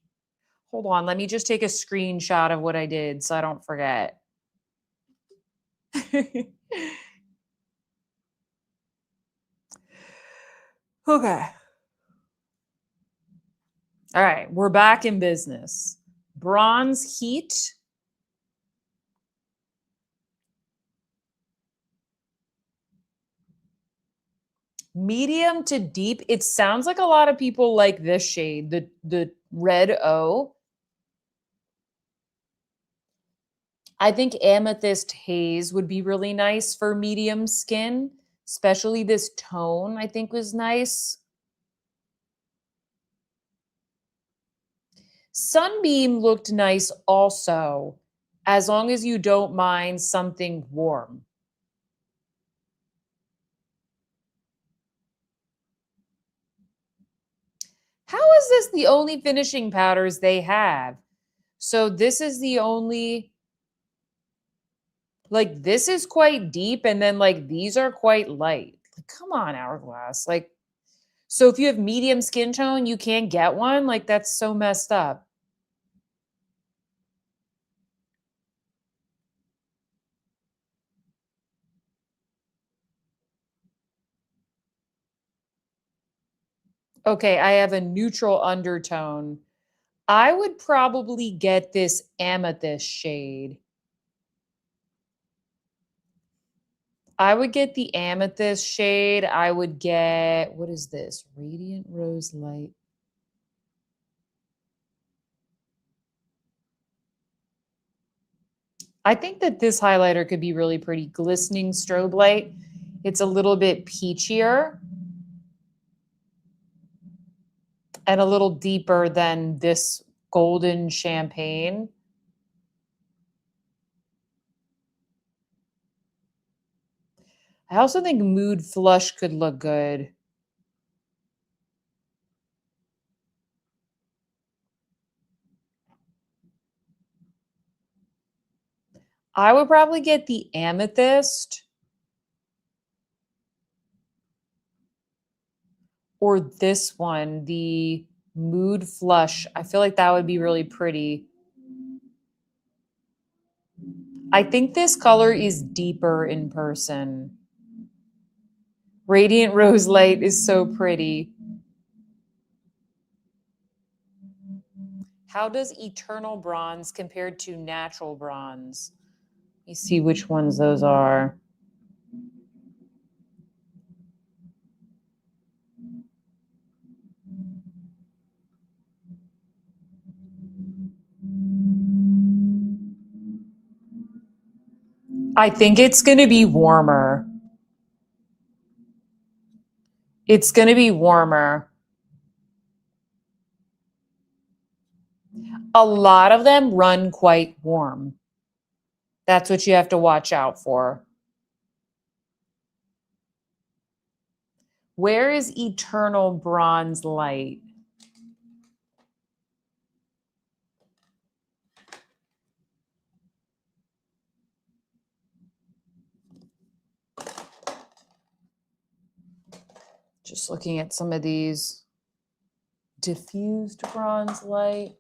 Hold on. Let me just take a screenshot of what I did so I don't forget. Okay. All right. We're back in business. Bronze heat. Medium to deep. It sounds like a lot of people like this shade, the red O. I think amethyst haze would be really nice for medium skin, especially this tone I think was nice. Sunbeam looked nice also, as long as you don't mind something warm. How is this the only finishing powders they have? So this is the only, like, this is quite deep, and then like these are quite light. Like, come on, Hourglass. Like, so if you have medium skin tone, you can't get one? Like, that's so messed up. Okay, I have a neutral undertone. I would probably get this amethyst shade. I would get the amethyst shade. I would get, what is this? Radiant Rose Light. I think that this highlighter could be really pretty. Glistening Strobe Light. It's a little bit peachier and a little deeper than this golden champagne. I also think Mood Flush could look good. I would probably get the Amethyst or this one, the Mood Flush. I feel like that would be really pretty. I think this color is deeper in person. Radiant Rose Light is so pretty. How does Eternal Bronze compare to Natural Bronze? Let me see which ones those are. I think it's going to be warmer. It's going to be warmer. A lot of them run quite warm. That's what you have to watch out for. Where is Eternal Bronze Light? Just looking at some of these. Diffused Bronze Light.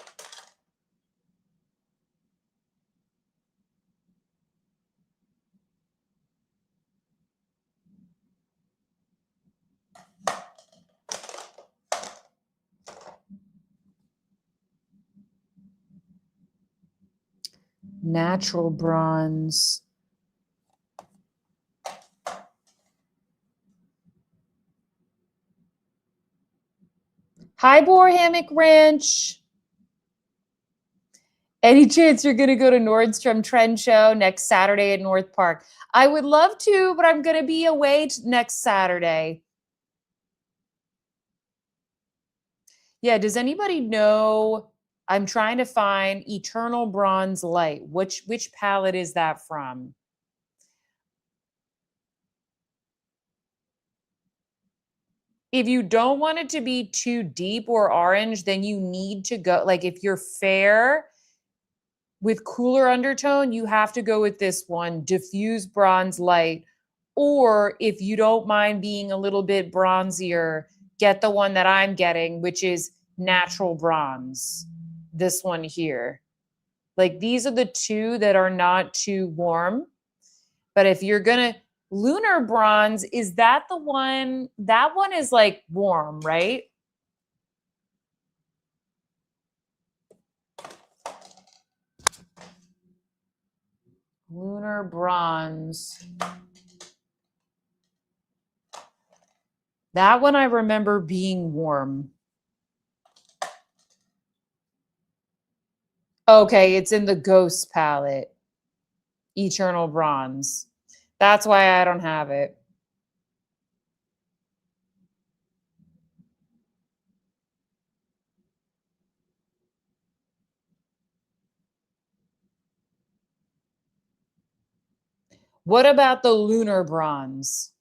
Natural Bronze. Hi, Boar Hammock Ranch. Any chance you're going to go to Nordstrom Trend Show next Saturday at North Park? I would love to, but I'm going to be away next Saturday. Yeah, does anybody know? I'm trying to find Eternal Bronze Light. Which palette is that from? If you don't want it to be too deep or orange, then you need to go, like if you're fair with cooler undertone, you have to go with this one, Diffuse Bronze Light. Or if you don't mind being a little bit bronzier, get the one that I'm getting, which is Natural Bronze. This one here. Like these are the two that are not too warm. But if you're going to, Lunar Bronze, is that the one? That one is like warm, right? Lunar Bronze. That one I remember being warm. Okay, it's in the Ghost palette. Eternal Bronze. That's why I don't have it. What about the Lunar Bronze?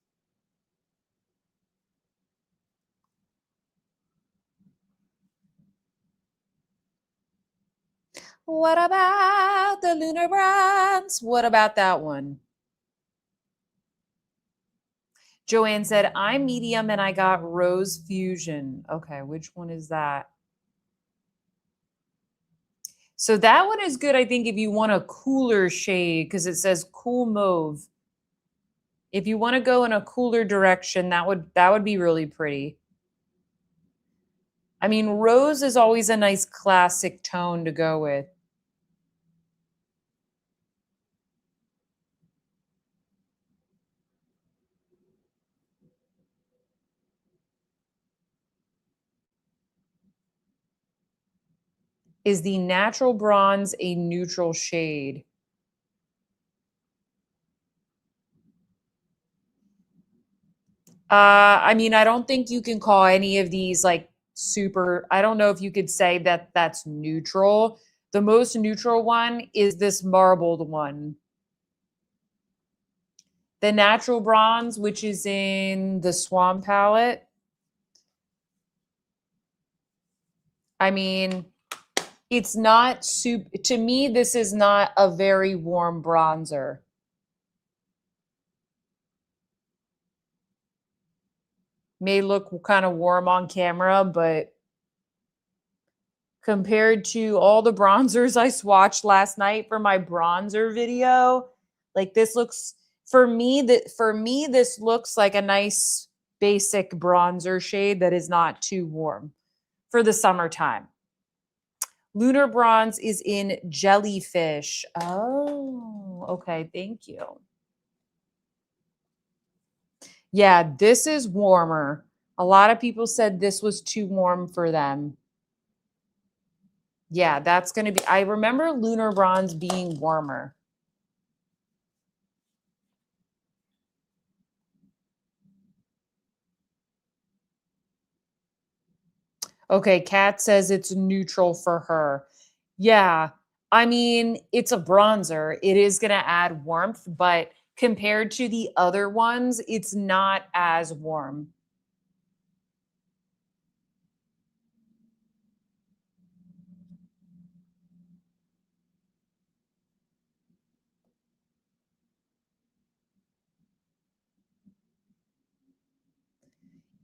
What about the lunar bronze? What about that one? Joanne said, I'm medium and I got rose fusion. Okay, which one is that? So that one is good, I think, if you want a cooler shade, because it says cool mauve. If you want to go in a cooler direction, that would be really pretty. I mean, rose is always a nice classic tone to go with. Is the natural bronze a neutral shade? I mean, I don't think you can call any of these like super, I don't know if you could say that that's neutral. The most neutral one is this marbled one. The natural bronze, which is in the Swan palette. I mean, it's not super, to me, this is not a very warm bronzer. May look kind of warm on camera, but compared to all the bronzers I swatched last night for my bronzer video, like this looks, for me, this looks like a nice basic bronzer shade that is not too warm for the summertime. Lunar bronze is in jellyfish. Oh, okay. Thank you. Yeah, this is warmer. A lot of people said this was too warm for them. Yeah, that's going to be, I remember lunar bronze being warmer. Okay, Kat says it's neutral for her. Yeah, I mean, it's a bronzer. It is going to add warmth, but compared to the other ones, it's not as warm.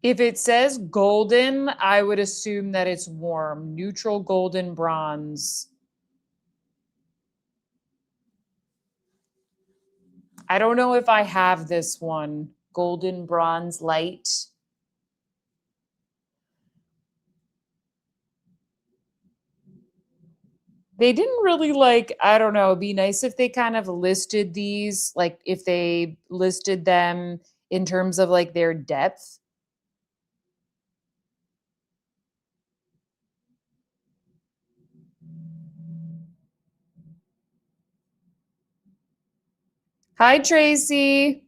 If it says golden, I would assume that it's warm. Neutral golden bronze. I don't know if I have this one. Golden bronze light. They didn't really like, I don't know, it'd be nice if they kind of listed these, like if they listed them in terms of like their depth. Hi, Tracy.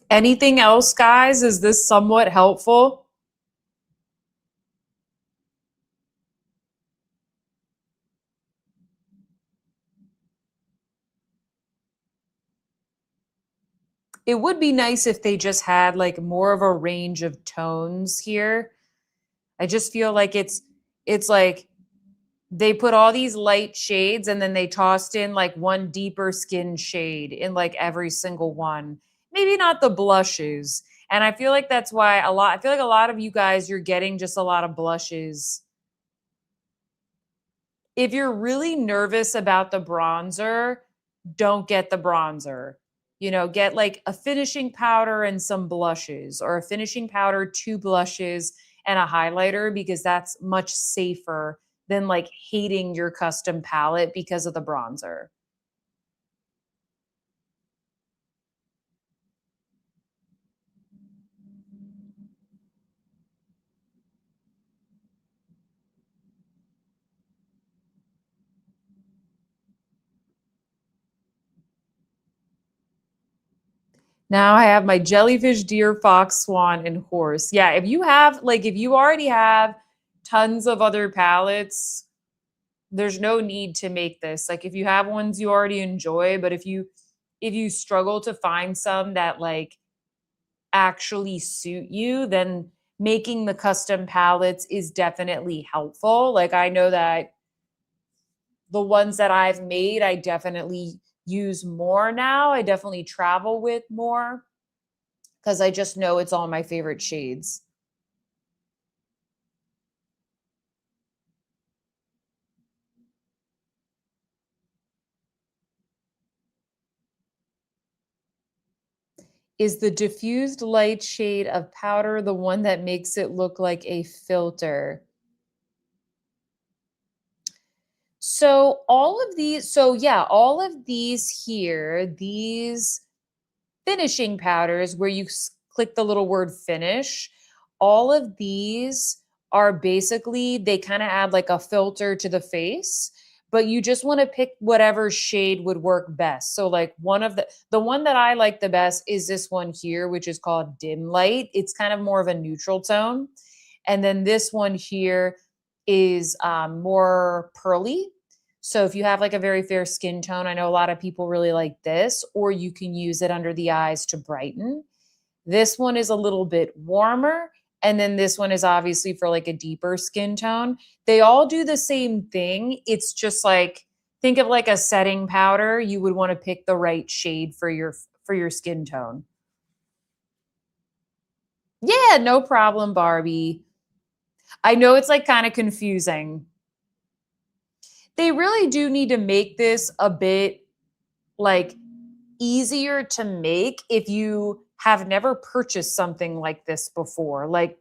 Anything else, guys? Is this somewhat helpful? It would be nice if they just had like more of a range of tones here. I just feel like it's like they put all these light shades and then they tossed in like one deeper skin shade in like every single one. Maybe not the blushes. And I feel like that's why I feel like a lot of you guys, you're getting just a lot of blushes. If you're really nervous about the bronzer, don't get the bronzer. You know, get like a finishing powder and some blushes, or a finishing powder, two blushes, and a highlighter, because that's much safer than like hating your custom palette because of the bronzer. Now I have my jellyfish, deer, fox, swan, and horse. Yeah, if you have, like, if you already have tons of other palettes, There's no need to make this. Like if you have ones you already enjoy, but if you struggle to find some that like actually suit you, then making the custom palettes is definitely helpful. Like I know that the ones that I've made, I definitely use more now. I definitely travel with more because I just know it's all my favorite shades. Is the diffused light shade of powder the one that makes it look like a filter? So all of these, so yeah, all of these here, these finishing powders where you click the little word finish, all of these are basically, they kind of add like a filter to the face, but you just want to pick whatever shade would work best. So like one of the one that I like the best is this one here, which is called dim light. It's kind of more of a neutral tone. And then this one here is more pearly. So if you have like a very fair skin tone, I know a lot of people really like this, or you can use it under the eyes to brighten. This one is a little bit warmer. And then this one is obviously for like a deeper skin tone. They all do the same thing. It's just like, think of like a setting powder. You would want to pick the right shade for your skin tone. Yeah, no problem, Barbie. I know it's like kind of confusing. They really do need to make this a bit like easier to make if you have never purchased something like this before. Like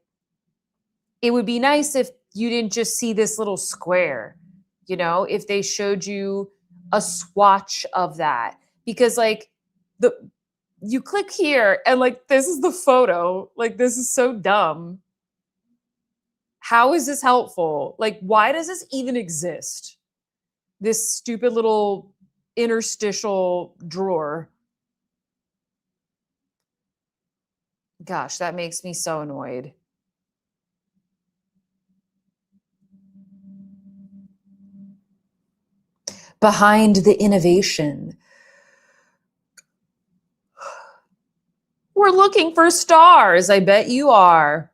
it would be nice if you didn't just see this little square, you know, if they showed you a swatch of that. Because like the you click here and like this is the photo. Like this is so dumb. How is this helpful? Like why does this even exist? This stupid little interstitial drawer. Gosh, that makes me so annoyed. Behind the innovation. We're looking for stars. I bet you are.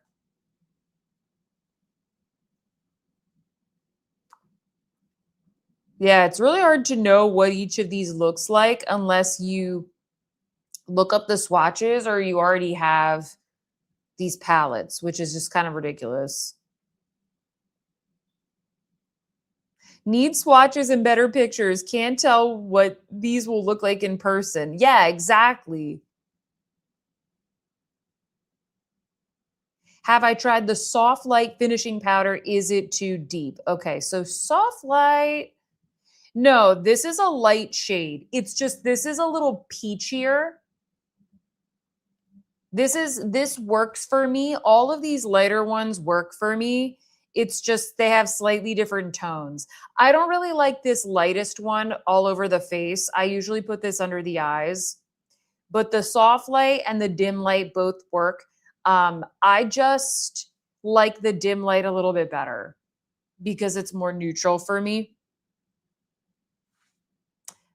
Yeah, it's really hard to know what each of these looks like unless you look up the swatches or you already have these palettes, which is just kind of ridiculous. Need swatches and better pictures. Can't tell what these will look like in person. Yeah, exactly. Have I tried the soft light finishing powder? Is it too deep? Okay, so soft light. No, this is a light shade. It's just this is a little peachier. This works for me. All of these lighter ones work for me. It's just they have slightly different tones. I don't really like this lightest one all over the face. I usually put this under the eyes, but the soft light and the dim light both work. I just like the dim light a little bit better because it's more neutral for me.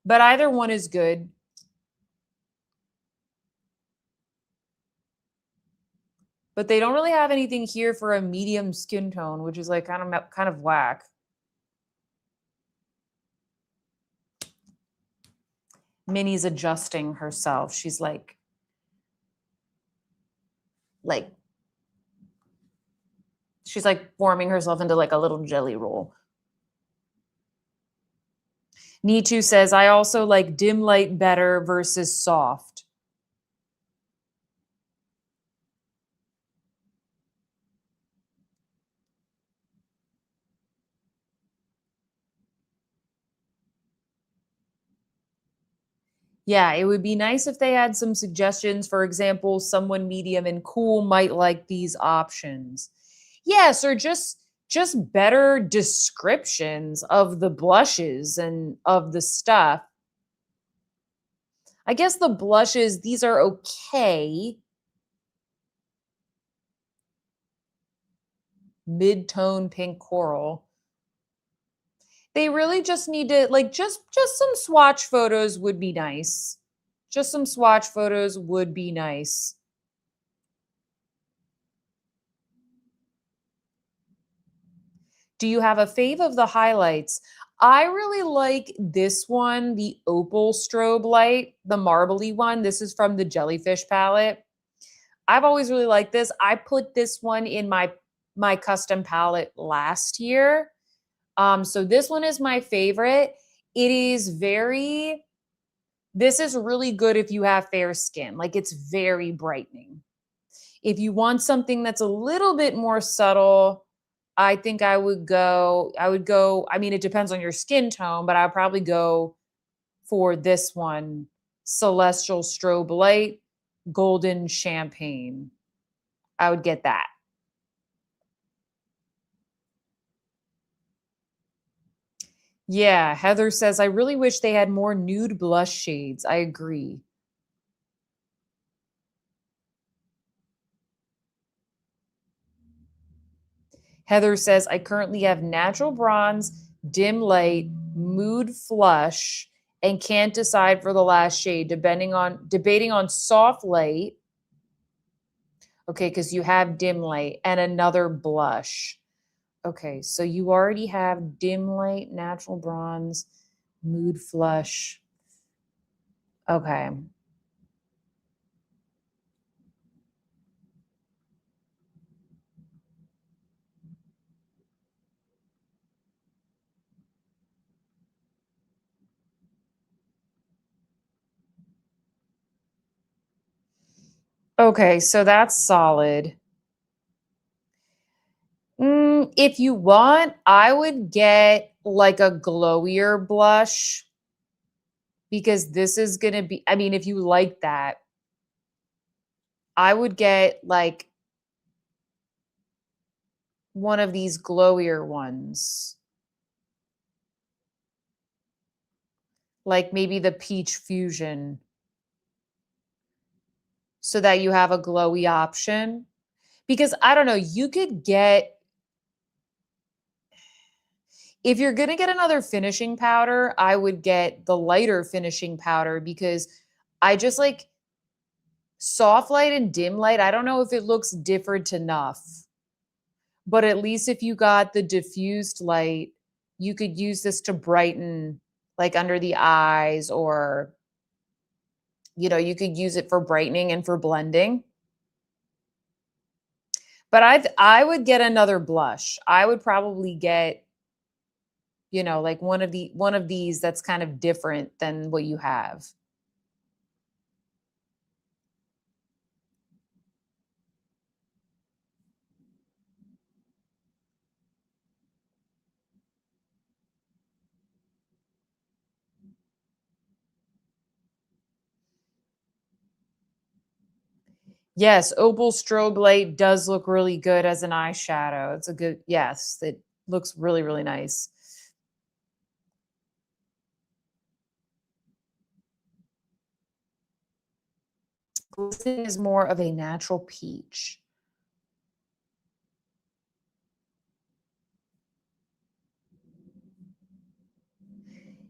But either one is good. But they don't really have anything here for a medium skin tone, which is like kind of whack. Minnie's adjusting herself. She's like she's like forming herself into like a little jelly roll. Nitu says, I also like dim light better versus soft. Yeah, it would be nice if they had some suggestions. For example, someone medium and cool might like these options. Yes, or just better descriptions of the blushes and of the stuff. I guess the blushes, these are okay. Mid-tone pink coral. They really just need to like just some swatch photos would be nice. Just some swatch photos would be nice. Do you have a fave of the highlights? I really like this one, the opal strobe light, the marbly one. This is from the Jellyfish palette. I've always really liked this. I put this one in my custom palette last year. So this one is my favorite. It is this is really good if you have fair skin. Like it's very brightening. If you want something that's a little bit more subtle, I think I mean, it depends on your skin tone, but I'd probably go for this one, Celestial Strobe Light, Golden Champagne. I would get that. Yeah, Heather says, I really wish they had more nude blush shades. I agree. Heather says, I currently have natural bronze, dim light, mood flush, and can't decide for the last shade, debating on soft light. Okay, because you have dim light and another blush. Okay, so you already have dim light, natural bronze, mood flush. Okay. Okay, so that's solid. If you want, I would get like a glowier blush because this is going to be, I mean, if you like that, I would get like one of these glowier ones, like maybe the Peach Fusion, so that you have a glowy option. Because I don't know, you could get, if you're going to get another finishing powder, I would get the lighter finishing powder because I just like soft light and dim light. I don't know if it looks different enough, but at least if you got the diffused light, you could use this to brighten like under the eyes, or you could use it for brightening and for blending. But I would get another blush. I would probably get like one of these that's kind of different than what you have. Yes, opal strobe light does look really good as an eyeshadow. It's a good, yes, it looks really, really nice. Glisten is more of a natural peach.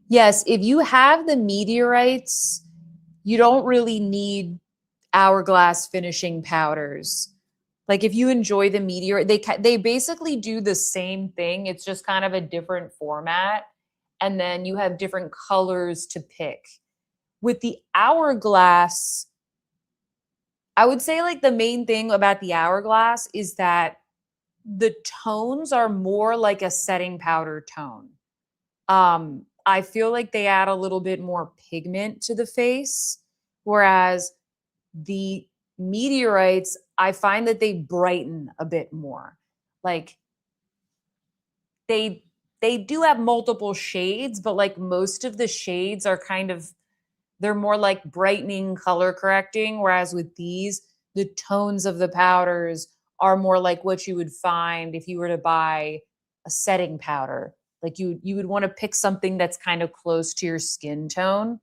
Yes, if you have the meteorites, you don't really need Hourglass finishing powders. Like if you enjoy the meteor, they basically do the same thing. It's just kind of a different format, and then you have different colors to pick. With the Hourglass, I would say like the main thing about the Hourglass is that the tones are more like a setting powder tone. I feel like they add a little bit more pigment to the face, whereas the meteorites, I find that they brighten a bit more. Like they they do have multiple shades, but like most of the shades are kind of, they're more like brightening, color correcting, whereas with these, the tones of the powders are more like what you would find if you were to buy a setting powder. Like you would want to pick something that's kind of close to your skin tone.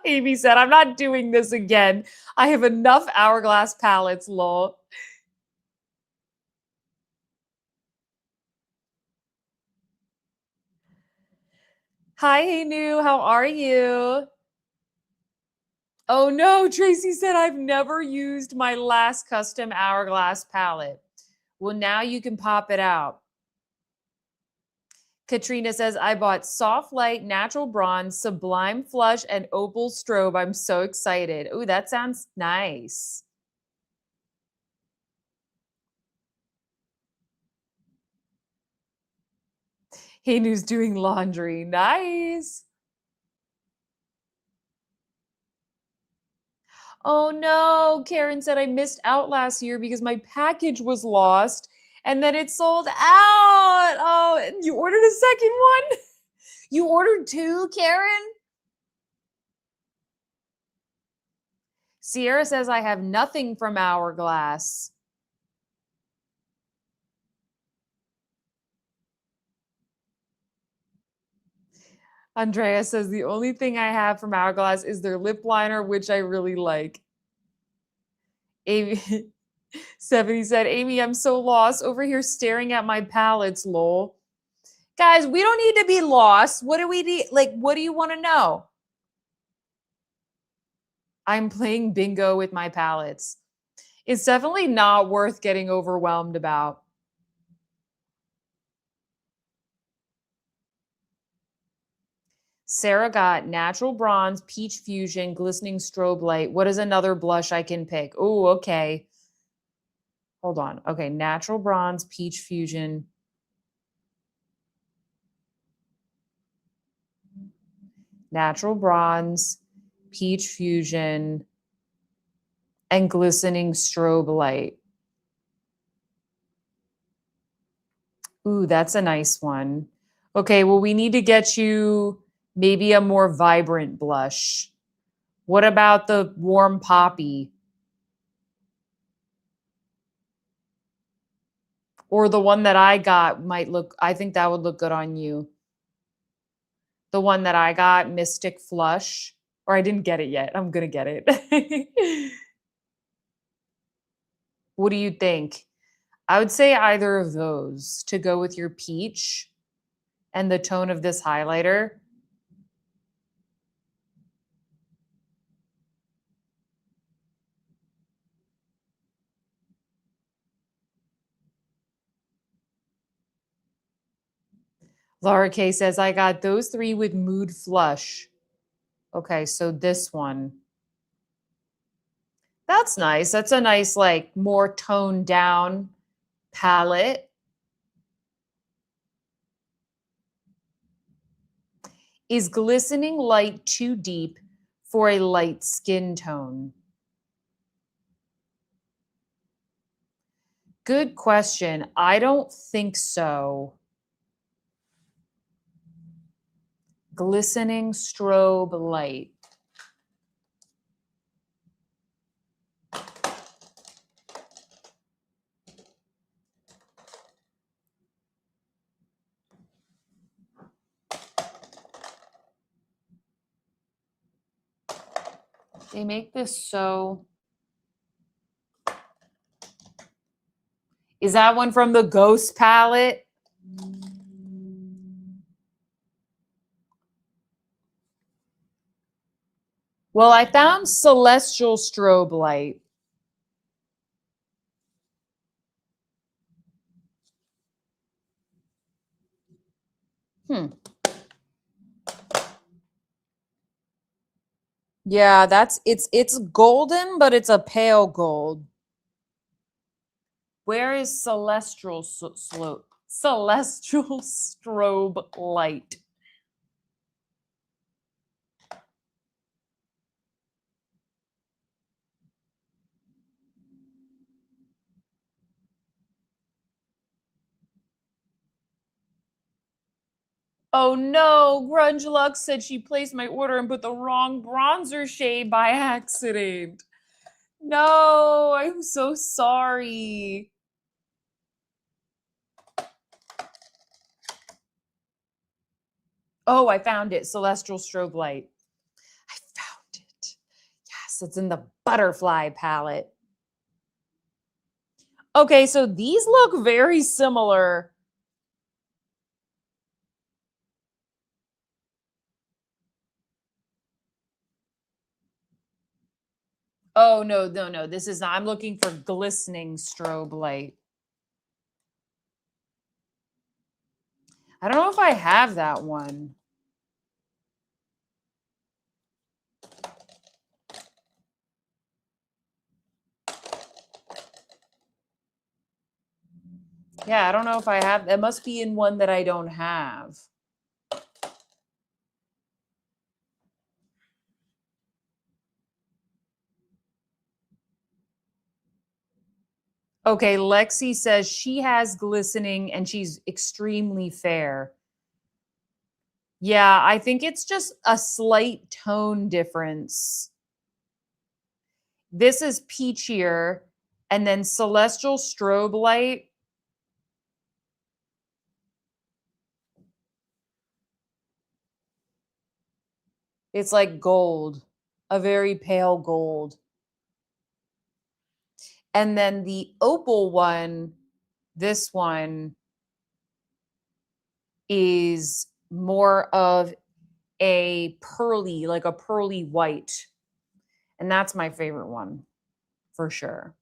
Amy said, I'm not doing this again. I have enough Hourglass palettes, lol. Hi, Hey New. How are you? Oh no, Tracy said I've never used my last custom Hourglass palette. Well, now you can pop it out. Katrina says, I bought soft light, natural bronze, sublime flush, and opal strobe. I'm so excited. Ooh, that sounds nice. Hey, New's doing laundry. Nice. Oh no, Karen said I missed out last year because my package was lost and then it sold out. Oh, and you ordered a second one? You ordered two, Karen? Sierra says I have nothing from Hourglass. Andrea says the only thing I have from Hourglass is their lip liner, which I really like. Amy 70 said, Amy, I'm so lost over here staring at my palettes, lol. Guys, we don't need to be lost. What do we need? Like, what do you want to know? I'm playing bingo with my palettes. It's definitely not worth getting overwhelmed about. Sarah got natural bronze, peach fusion, glistening strobe light. What is another blush I can pick? Oh, okay. Hold on. Okay, natural bronze, peach fusion. Natural bronze, peach fusion, and glistening strobe light. Ooh, that's a nice one. Okay, well, we need to get you maybe a more vibrant blush. What about the warm poppy? Or the one that I got might look, I think that would look good on you. The one that I got, Mystic Flush. Or I didn't get it yet. I'm going to get it. What do you think? I would say either of those to go with your peach and the tone of this highlighter. Laura K says, I got those three with Mood Flush. Okay, so this one. That's nice. That's a nice, like, more toned down palette. Is glistening light too deep for a light skin tone? Good question. I don't think so. Glistening strobe light. They make this so... Is that one from the Ghost palette? Well, I found Celestial Strobe Light. Yeah, it's golden, but it's a pale gold. Where is Celestial Celestial Strobe Light? Oh no, Grunge Lux said she placed my order and put the wrong bronzer shade by accident. No, I'm so sorry. Oh, I found it. Celestial Strobe Light. I found it. Yes, it's in the Butterfly palette. Okay, so these look very similar. Oh, no, no, no. This is not. I'm looking for glistening strobe light. I don't know if I have that one. Yeah, I don't know if I have. It must be in one that I don't have. Okay, Lexi says she has glistening and she's extremely fair. Yeah, I think it's just a slight tone difference. This is peachier, and then celestial strobe light. It's like gold, a very pale gold. And then the opal one, this one is more of a pearly, like a pearly white. And that's my favorite one for sure.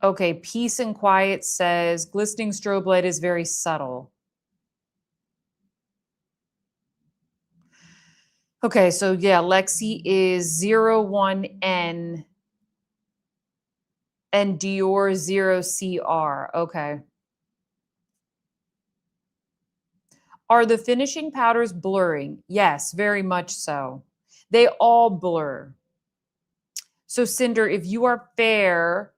Okay, Peace and Quiet says glistening strobe light is very subtle. Okay, so yeah, Lexi is 01N and Dior 0CR. Okay. Are the finishing powders blurring? Yes, very much so. They all blur. So, Cinder, if you are fair,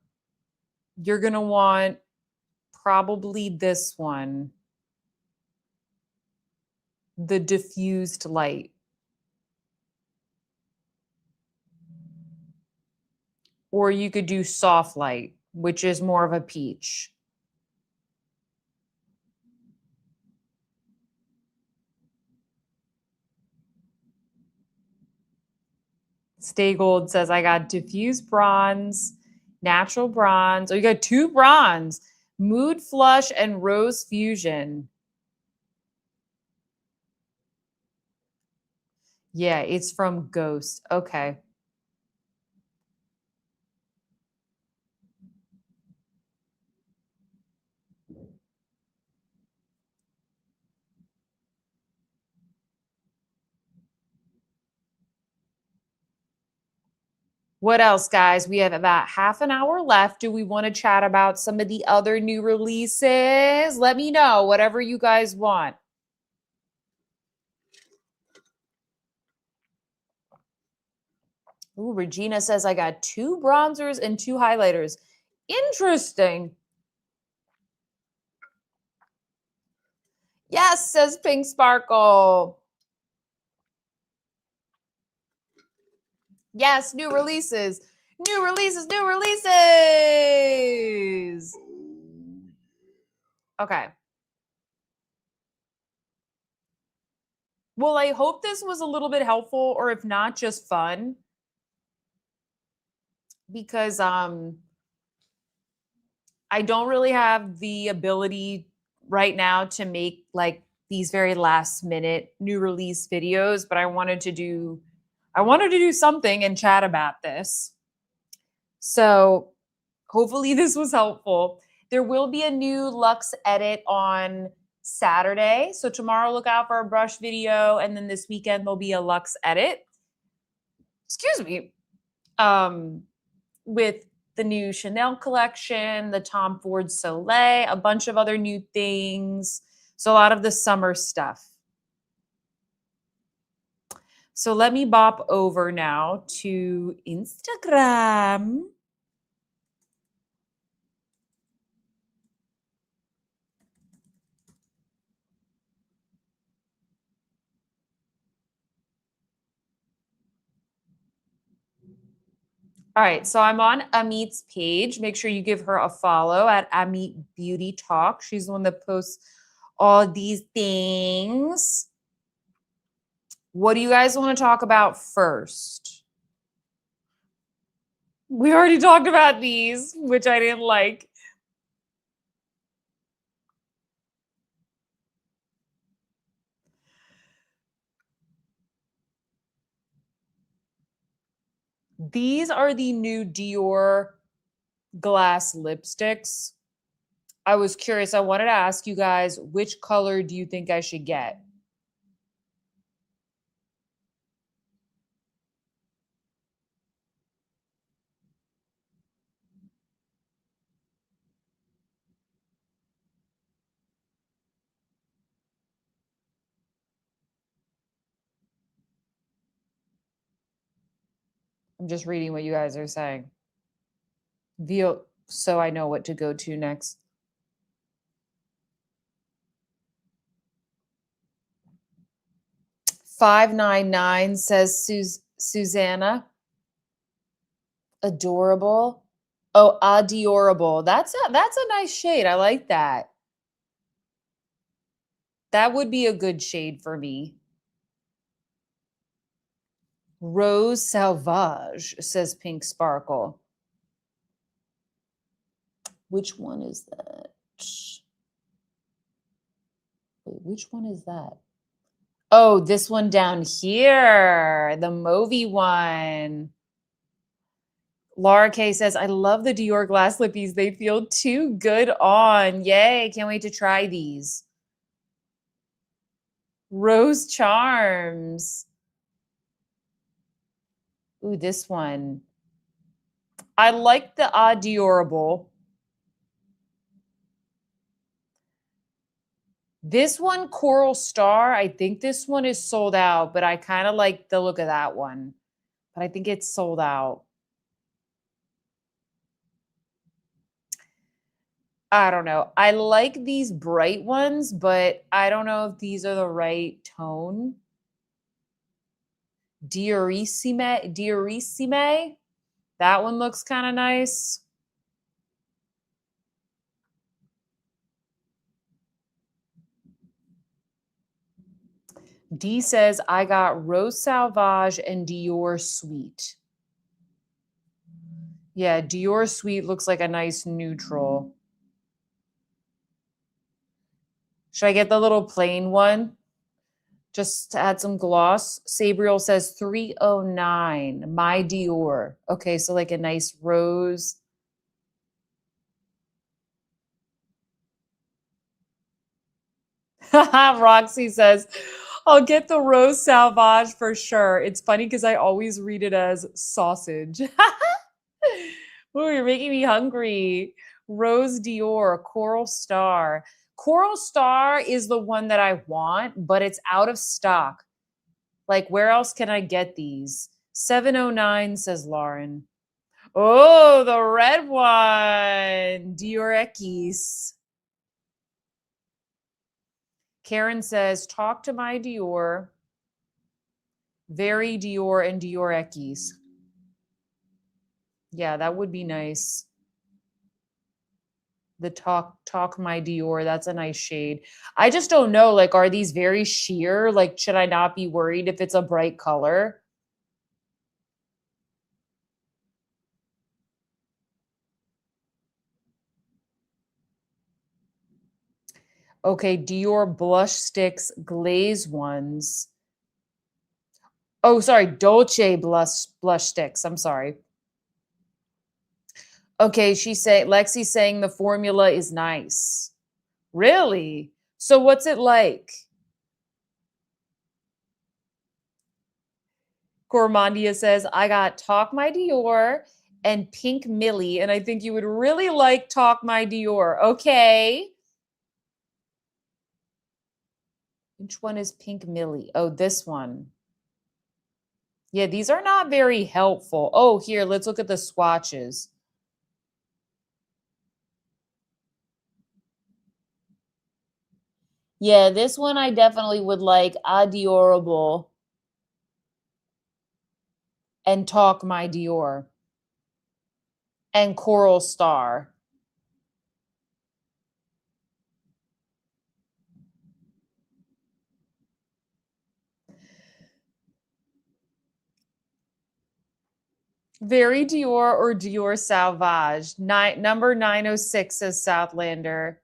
you're going to want probably this one, the diffused light. Or you could do soft light, which is more of a peach. Stay Gold says, I got diffused bronze, natural bronze. Oh, you got 2 bronze, mood flush and rose fusion. Yeah, it's from Ghost. Okay. What else, guys? We have about half an hour left. Do we want to chat about some of the other new releases? Let me know, whatever you guys want. Ooh, Regina says, I got 2 bronzers and 2 highlighters. Interesting. Yes, says Pink Sparkle. Yes, new releases. New releases, new releases. Okay. Well, I hope this was a little bit helpful, or if not, just fun. Because I don't really have the ability right now to make like these very last minute new release videos, but I wanted to do something and chat about this. So hopefully this was helpful. There will be a new Luxe edit on Saturday. So tomorrow look out for a brush video, and then this weekend there'll be a Luxe edit. Excuse me. With the new Chanel collection, the Tom Ford Soleil, a bunch of other new things. So a lot of the summer stuff. So let me bop over now to Instagram. All right, so I'm on Amit's page. Make sure you give her a follow at Amit Beauty Talk. She's the one that posts all these things. What do you guys want to talk about first? We already talked about these, which I didn't like. These are the new Dior glass lipsticks. I was curious. I wanted to ask you guys, which color do you think I should get? I'm just reading what you guys are saying. So I know what to go to next. $5.99 says Susanna. Adorable. Oh, adorable. That's a nice shade. I like that. That would be a good shade for me. Rose Sauvage says Pink Sparkle. Which one is that? Wait, which one is that? Oh, this one down here, the mauvey one. Laura K says, I love the Dior glass lippies. They feel too good on. Yay. Can't wait to try these. Rose Charms. Ooh, this one. I like the Adorable. This one, Coral Star, I think this one is sold out, but I kind of like the look of that one. But I think it's sold out. I don't know. I like these bright ones, but I don't know if these are the right tone. Diorissime. That one looks kind of nice. D says, I got Rose Sauvage and Dior Sweet. Yeah, Dior Sweet looks like a nice neutral. Should I get the little plain one? Just to add some gloss. Sabriel says 309, My Dior. Okay, so like a nice rose. Roxy says, I'll get the Rose Sauvage for sure. It's funny because I always read it as sausage. Ooh, you're making me hungry. Rose Dior, Coral Star. Coral Star is the one that I want, but it's out of stock. Like, where else can I get these? 709 says Lauren. Oh, the red one. Dior Equis. Karen says, talk to my Dior. Very Dior and Dior Equis. Yeah, that would be nice. The talk my Dior, that's a nice shade. I just don't know, like, are these very sheer? Like, should I not be worried if it's a bright color? Okay, Dior blush sticks, glaze ones. Oh, sorry, Dolce blush sticks. I'm sorry. Okay, Lexi's saying the formula is nice. Really? So what's it like? Gourmandia says, I got Talk My Dior and Pink Millie, and I think you would really like Talk My Dior. Okay. Which one is Pink Millie? Oh, this one. Yeah, these are not very helpful. Oh, here, let's look at the swatches. Yeah, this one I definitely would like Adorable and Talk My Dior and Coral Star. Very Dior or Dior Sauvage. Number 906 says Southlander.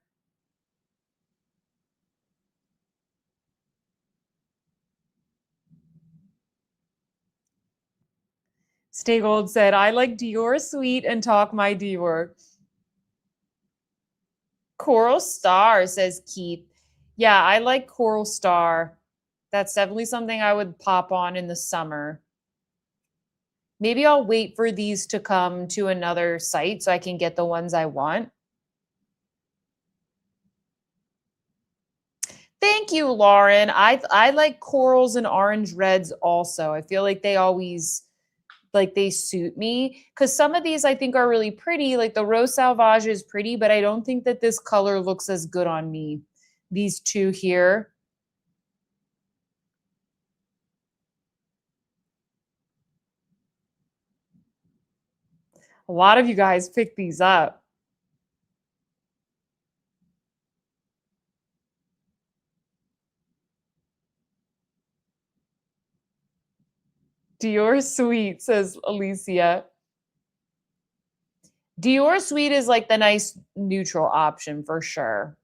Stay Gold said, I like Dior Sweet and Talk My Dior. Coral Star, says Keith. Yeah, I like Coral Star. That's definitely something I would pop on in the summer. Maybe I'll wait for these to come to another site so I can get the ones I want. Thank you, Lauren. I like corals and orange reds also. I feel like they always like they suit me because some of these I think are really pretty. Like the Rose Salvage is pretty, but I don't think that this color looks as good on me. These two here. A lot of you guys picked these up. Dior Sweet, says Alicia. Dior Sweet is like the nice neutral option for sure.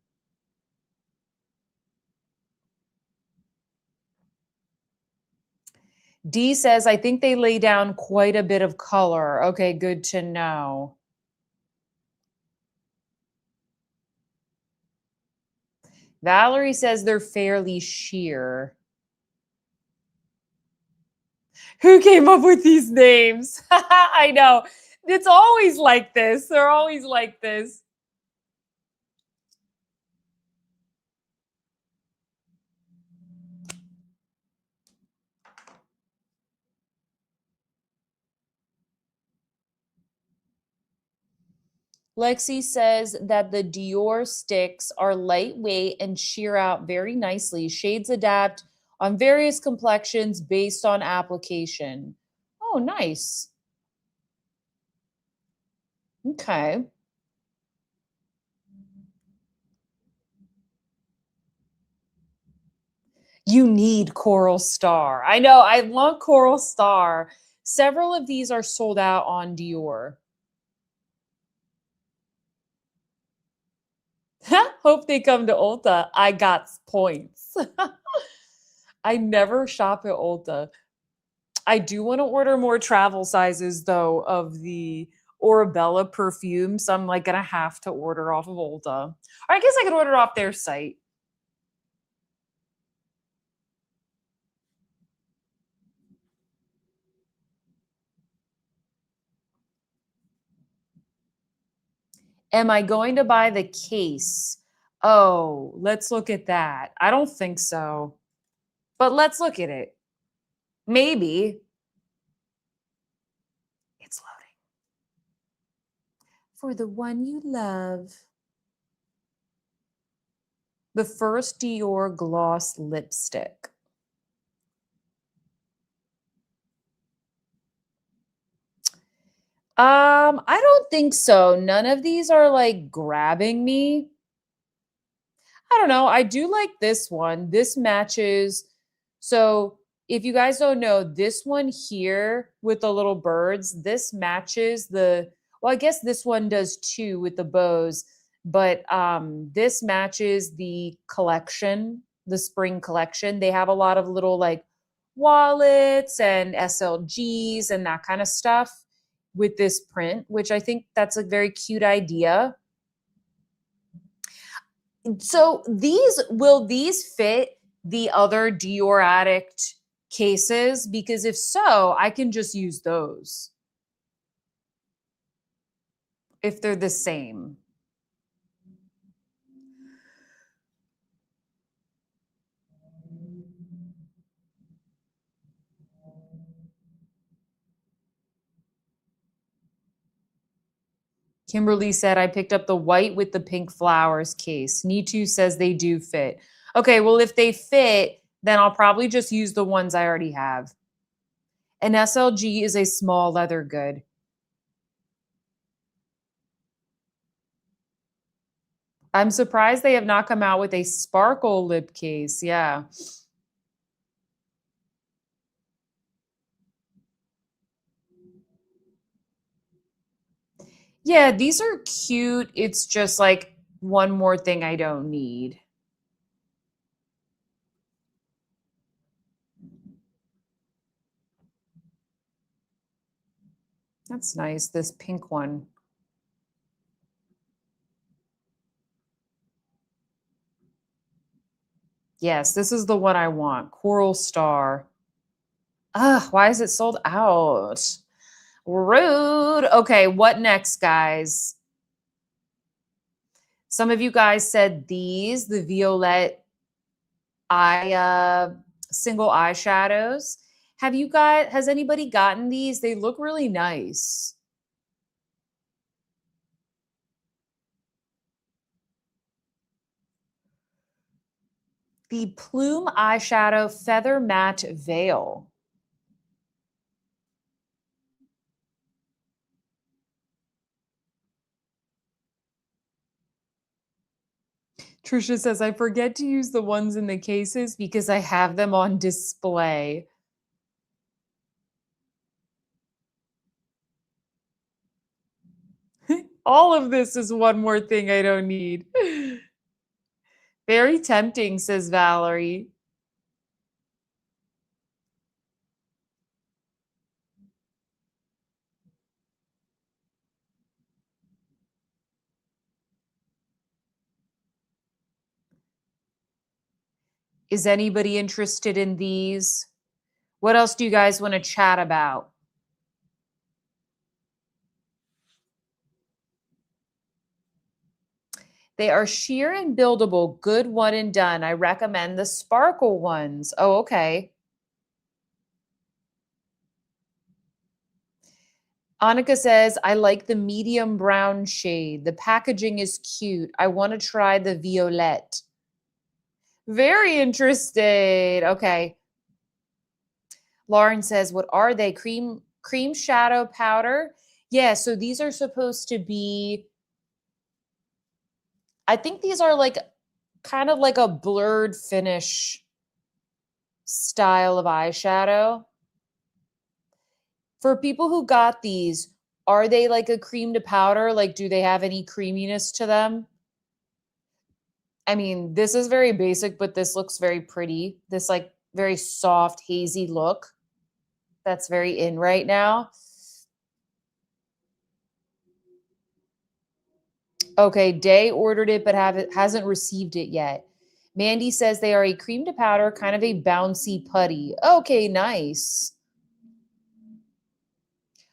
D says, I think they lay down quite a bit of color. Okay, good to know. Valerie says they're fairly sheer. Who came up with these names? I know. It's always like this. They're always like this. Lexi says that the Dior sticks are lightweight and sheer out very nicely. Shades adapt on various complexions based on application. Oh, nice. Okay. You need Coral Star. I know. I want Coral Star. Several of these are sold out on Dior. Hope they come to Ulta. I got points. I never shop at Ulta. I do want to order more travel sizes though of the Orabella perfume. So I'm like gonna have to order off of Ulta. Or I guess I could order off their site. Am I going to buy the case? Oh, let's look at that. I don't think so. But let's look at it. Maybe. It's loading. For the one you love. The first Dior gloss lipstick. I don't think so. None of these are like grabbing me. I don't know. I do like this one. This matches. So, if you guys don't know, this one here with the little birds, this matches the, well, I guess this one does too with the bows, but this matches the collection, the spring collection. They have a lot of little like wallets and SLGs and that kind of stuff with this print, which I think that's a very cute idea. So will these fit the other Dior Addict cases? Because if so, I can just use those if they're the same. Kimberly said, I picked up the white with the pink flowers case. Nitu says they do fit. Okay, well, if they fit, then I'll probably just use the ones I already have. An SLG is a small leather good. I'm surprised they have not come out with a sparkle lip case. Yeah. Yeah, these are cute. It's just like one more thing I don't need. That's nice, this pink one. Yes, this is the one I want. Coral Star. Ugh, why is it sold out? Rude. Okay, what next, guys? Some of you guys said these, the Violette eye single eyeshadows. Has anybody gotten these? They look really nice. The Plume Eyeshadow Feather Matte Veil. Trisha says, I forget to use the ones in the cases because I have them on display. All of this is one more thing I don't need. Very tempting, says Valerie. Is anybody interested in these? What else do you guys want to chat about? They are sheer and buildable, good one and done. I recommend the sparkle ones. Oh, okay. Annika says, I like the medium brown shade. The packaging is cute. I want to try the violette. Very interested. Okay. Lauren says, what are they? Cream shadow powder? Yeah, so these are supposed to be, I think these are like kind of like a blurred finish style of eyeshadow. For people who got these, are they like a cream to powder? Like, do they have any creaminess to them? I mean, this is very basic, but this looks very pretty. This like very soft, hazy look that's very in right now. Okay, Day ordered it, but hasn't received it yet. Mandy says they are a cream to powder, kind of a bouncy putty. Okay, nice.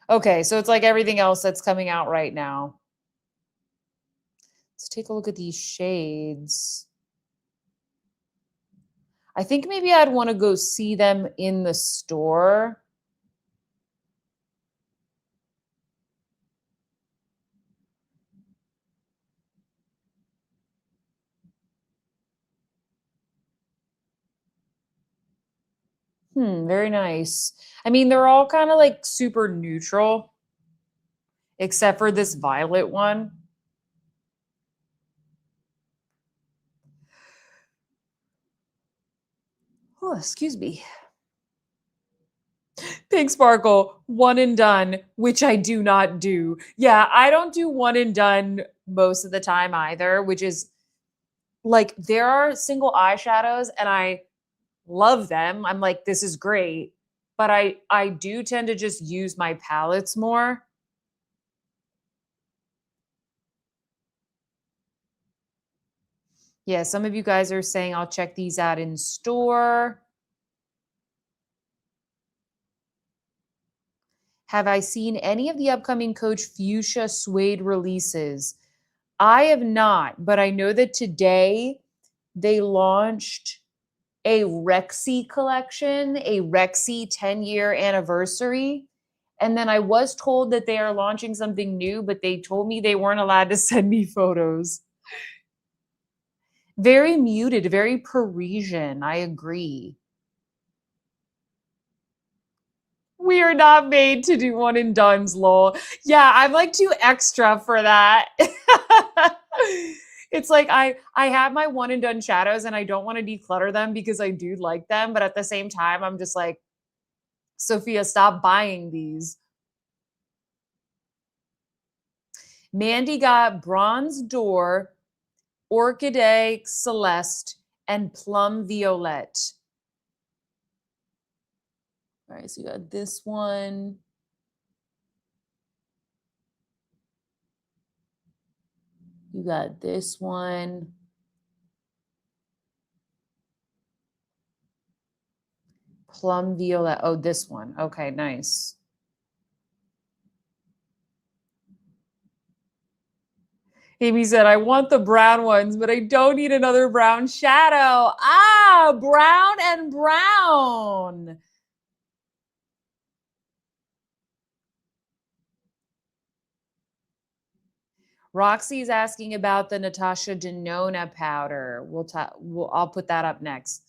Okay, so it's like everything else that's coming out right now. Let's take a look at these shades. I think maybe I'd want to go see them in the store. Very nice. I mean, they're all kind of like super neutral, except for this violet one. Oh, excuse me. Pink Sparkle, one and done, which I do not do. Yeah, I don't do one and done most of the time either, which is like there are single eyeshadows and I love them. I'm like, this is great. But I do tend to just use my palettes more. Yeah, some of you guys are saying I'll check these out in store. Have I seen any of the upcoming Coach Fuchsia Suede releases? I have not, but I know that today they launched a Rexy collection, a Rexy 10-year anniversary. And then I was told that they are launching something new, but they told me they weren't allowed to send me photos. Very muted, very Parisian. I agree. We are not made to do one and done's, lol. Yeah, I'm like too extra for that. It's like I have my one and done shadows and I don't want to declutter them because I do like them, but at the same time I'm just like, Sophia, stop buying these. Mandy got Bronze Door, Orchidee Celeste, and Plum Violette. All right, so you got this one. You got this one. Plum violet. Oh, this one. Okay, nice. Amy said, I want the brown ones, but I don't need another brown shadow. Ah, brown and brown. Roxy's asking about the Natasha Denona powder. I'll put that up next.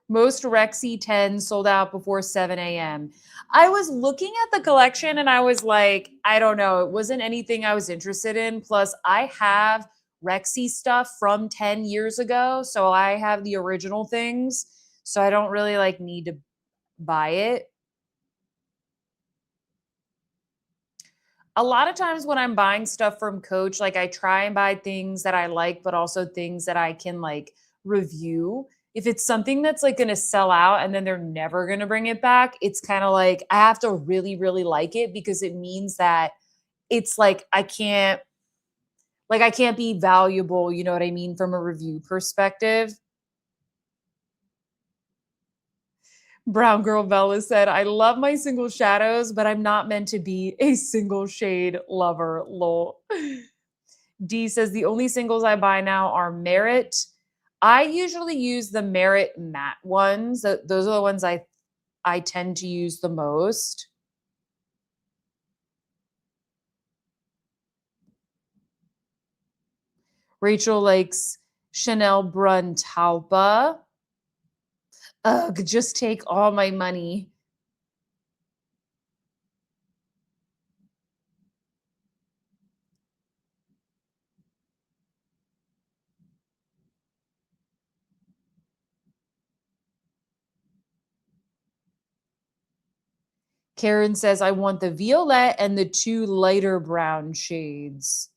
Most Rexy 10s sold out before 7 a.m. I was looking at the collection and I was like, I don't know. It wasn't anything I was interested in. Plus, I have Rexy stuff from 10 years ago. So I have the original things. So I don't really like need to buy it. A lot of times when I'm buying stuff from Coach, like I try and buy things that I like, but also things that I can like review. If it's something that's like going to sell out and then they're never going to bring it back, it's kind of like I have to really, really like it because it means that it's like I can't be valuable, you know what I mean, from a review perspective. Brown Girl Bella said, I love my single shadows, but I'm not meant to be a single shade lover. Lol. D says, the only singles I buy now are Merit. I usually use the Merit matte ones. Those are the ones I tend to use the most. Rachel likes Chanel Brun Talpa. Ugh, just take all my money. Karen says, I want the violet and the 2 lighter brown shades.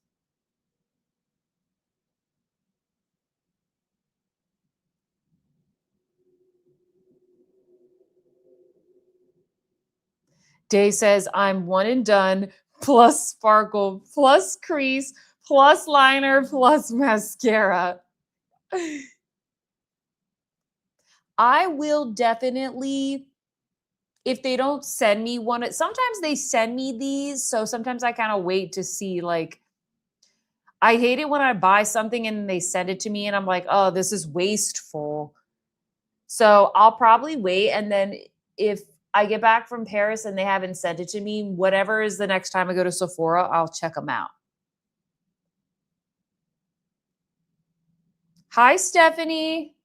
Day says, I'm one and done, plus sparkle, plus crease, plus liner, plus mascara. I will definitely, if they don't send me one, sometimes they send me these. So sometimes I kind of wait to see, like, I hate it when I buy something and they send it to me and I'm like, oh, this is wasteful. So I'll probably wait. And then if I get back from Paris and they haven't sent it to me, whatever is the next time I go to Sephora, I'll check them out. Hi, Stephanie.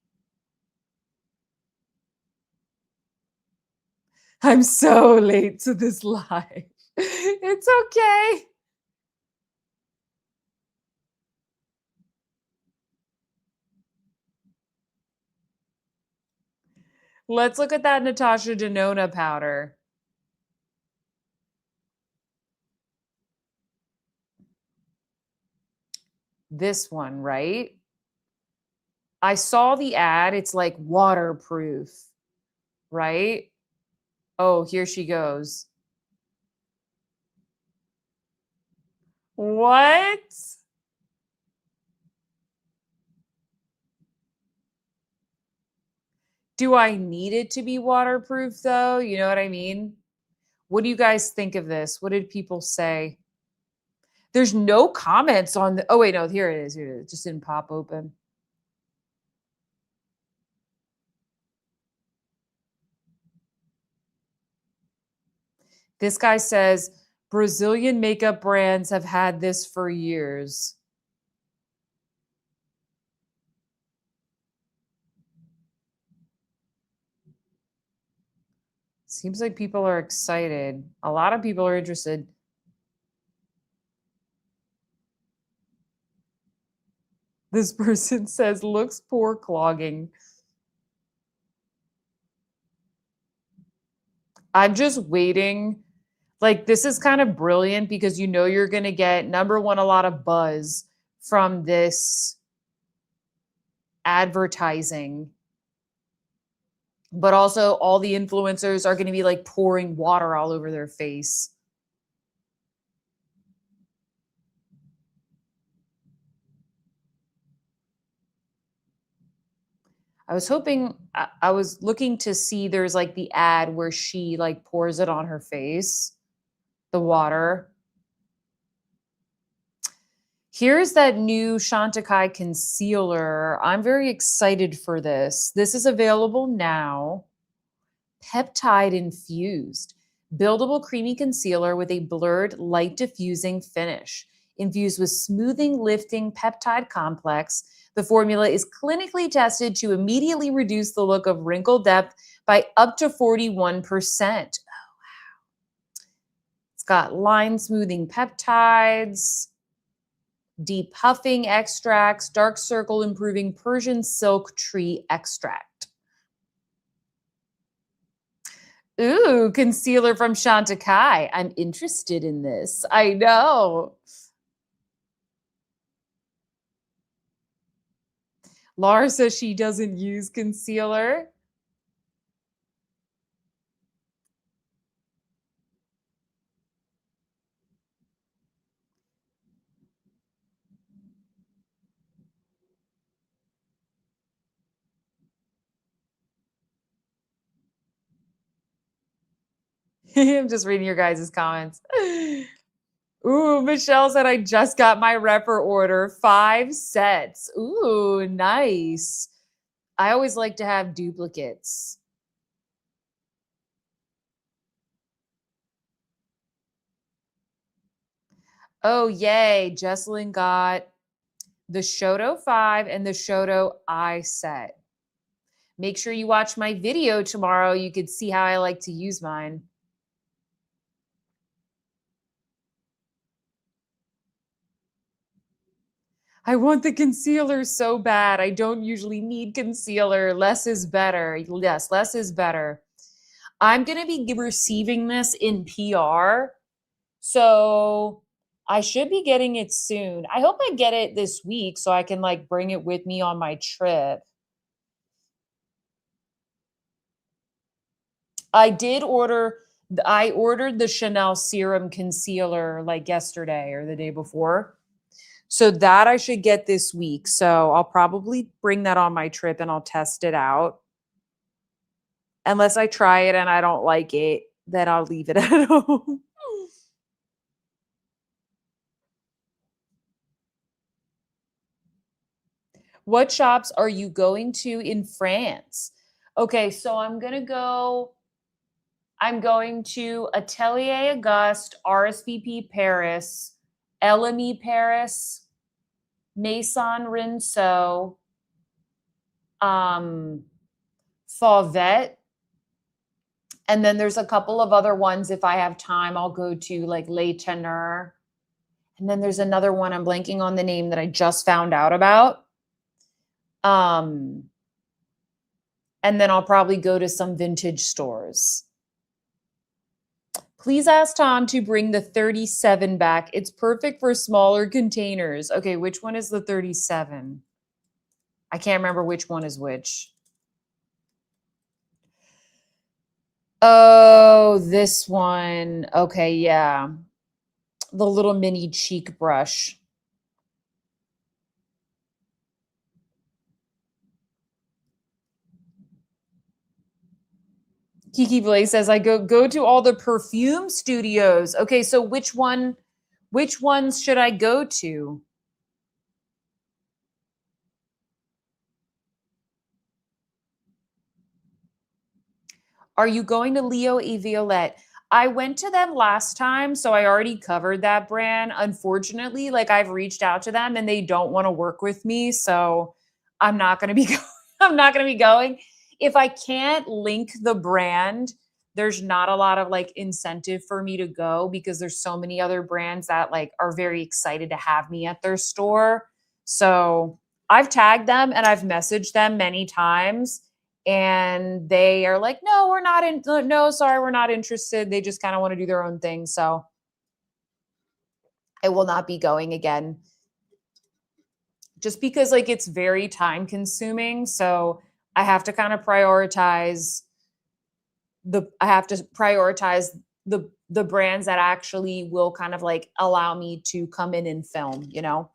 I'm so late to this live. It's okay. Let's look at that Natasha Denona powder. This one, right? I saw the ad. It's like waterproof, right? Oh, here she goes. What? Do I need it to be waterproof though? You know what I mean? What do you guys think of this? What did people say? There's no comments on the, oh wait, no, here it is. Here it is. It just didn't pop open. This guy says Brazilian makeup brands have had this for years. Seems like people are excited. A lot of people are interested. This person says looks poor clogging. I'm just waiting. Like, this is kind of brilliant because you know you're going to get, number one, a lot of buzz from this advertising, but also all the influencers are going to be like pouring water all over their face. I was hoping, I was looking to see, there's like the ad where she like pours it on her face, the water. Here's that new Chantecaille concealer. I'm very excited for this. This is available now. Peptide infused. Buildable creamy concealer with a blurred, light diffusing finish. Infused with smoothing, lifting peptide complex. The formula is clinically tested to immediately reduce the look of wrinkle depth by up to 41%. It's got line smoothing peptides, depuffing extracts, dark circle improving Persian silk tree extract. Ooh, concealer from Chantecaille. I'm interested in this. I know. Laura says she doesn't use concealer. I'm just reading your guys' comments. Ooh, Michelle said I just got my repper order, 5 sets. Ooh, nice. I always like to have duplicates. Oh, yay. Jesselyn got the Shoto 5 and the Shoto I set. Make sure you watch my video tomorrow. You could see how I like to use mine. I want the concealer so bad. I don't usually need concealer. Less is better. Yes, less is better. I'm going to be receiving this in PR. So I should be getting it soon. I hope I get it this week so I can like bring it with me on my trip. I ordered the Chanel Serum Concealer like yesterday or the day before. So that I should get this week. So I'll probably bring that on my trip and I'll test it out. Unless I try it and I don't like it, then I'll leave it at home. What shops are you going to in France? Okay, so I'm going to Atelier Auguste, RSVP Paris, LME Paris, Maison Rinceau, Fauvette, and then there's a couple of other ones. If I have time, I'll go to like Les Teneurs. And then there's another one, I'm blanking on the name, that I just found out about. And then I'll probably go to some vintage stores. Please ask Tom to bring the 37 back. It's perfect for smaller containers. Okay, which one is the 37? I can't remember which one is which. Oh, this one. Okay, yeah. The little mini cheek brush. Kiki Blaze says, I go to all the perfume studios. Okay, so which ones should I go to? Are you going to Leo et Violette? I went to them last time, so I already covered that brand. Unfortunately, like I've reached out to them and they don't want to work with me, so I'm not going to be I'm not going to be going. If I can't link the brand, there's not a lot of like incentive for me to go because there's so many other brands that like are very excited to have me at their store. So, I've tagged them and I've messaged them many times and they are like, no, we're not in, no, sorry, we're not interested. They just kind of want to do their own thing. So I will not be going again just because like it's very time consuming. So I have to kind of prioritize the brands that actually will kind of like allow me to come in and film, you know?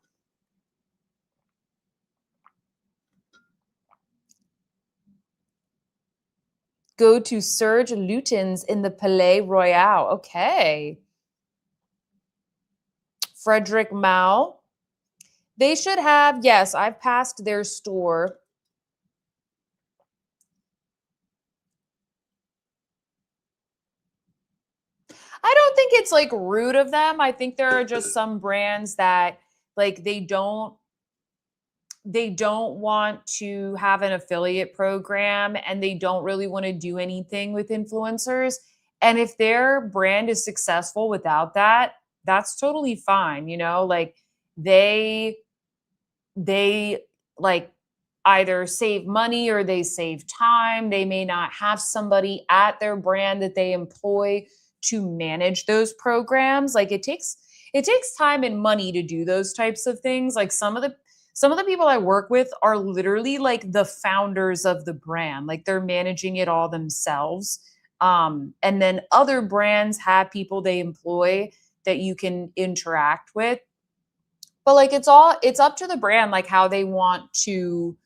go to Serge Lutens in the Palais Royal. Okay. Frederick Mao. They should have, yes, I've passed their store. I don't think it's like rude of them. I think there are just some brands that like they don't want to have an affiliate program and they don't really want to do anything with influencers. And if their brand is successful without that, that's totally fine, you know? Like they they like either save money or they save time. They may not have somebody at their brand that they employ to manage those programs. Like it takes time and money to do those types of things. Like some of the people I work with are literally like the founders of the brand. Like they're managing it all themselves. And then other brands have people they employ that you can interact with, but like it's up to the brand like how they want to,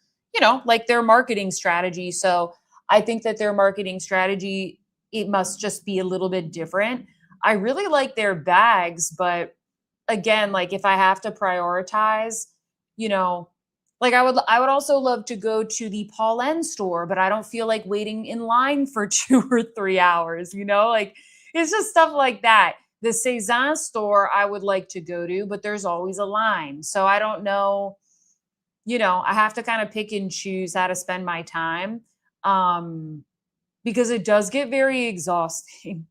like their marketing strategy. So I think that their marketing strategy, it must just be a little bit different. I really like their bags, but again, like if I have to prioritize, you know like I would also love to go to the Paul store, but I don't feel like waiting in line for 2 or 3 hours, like it's just stuff like that. The Cezanne store I would like to go to, but there's always a line. So I don't know, I have to kind of pick and choose how to spend my time. Um, because it does get very exhausting.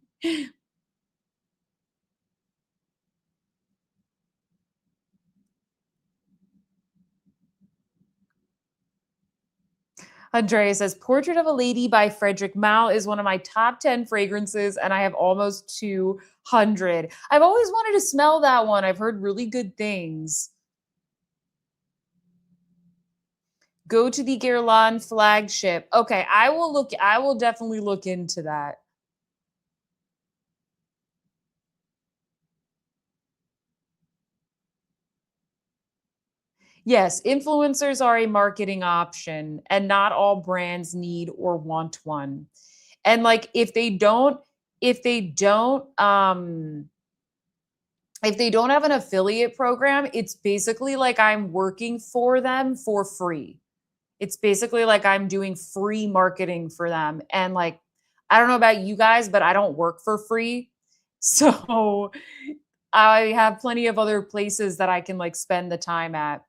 Andrea says, Portrait of a Lady by Frederick Mao is one of my top 10 fragrances, and I have almost 200. I've always wanted to smell that one. I've heard really good things. Go to the Guerlain flagship. Okay, I will definitely look into that. Yes, influencers are a marketing option, and not all brands need or want one. And like if they don't if they don't have an affiliate program, it's basically like I'm working for them for free. It's basically like I'm doing free marketing for them. And like, I don't know about you guys, but I don't work for free. So I have plenty of other places that I can like spend the time at.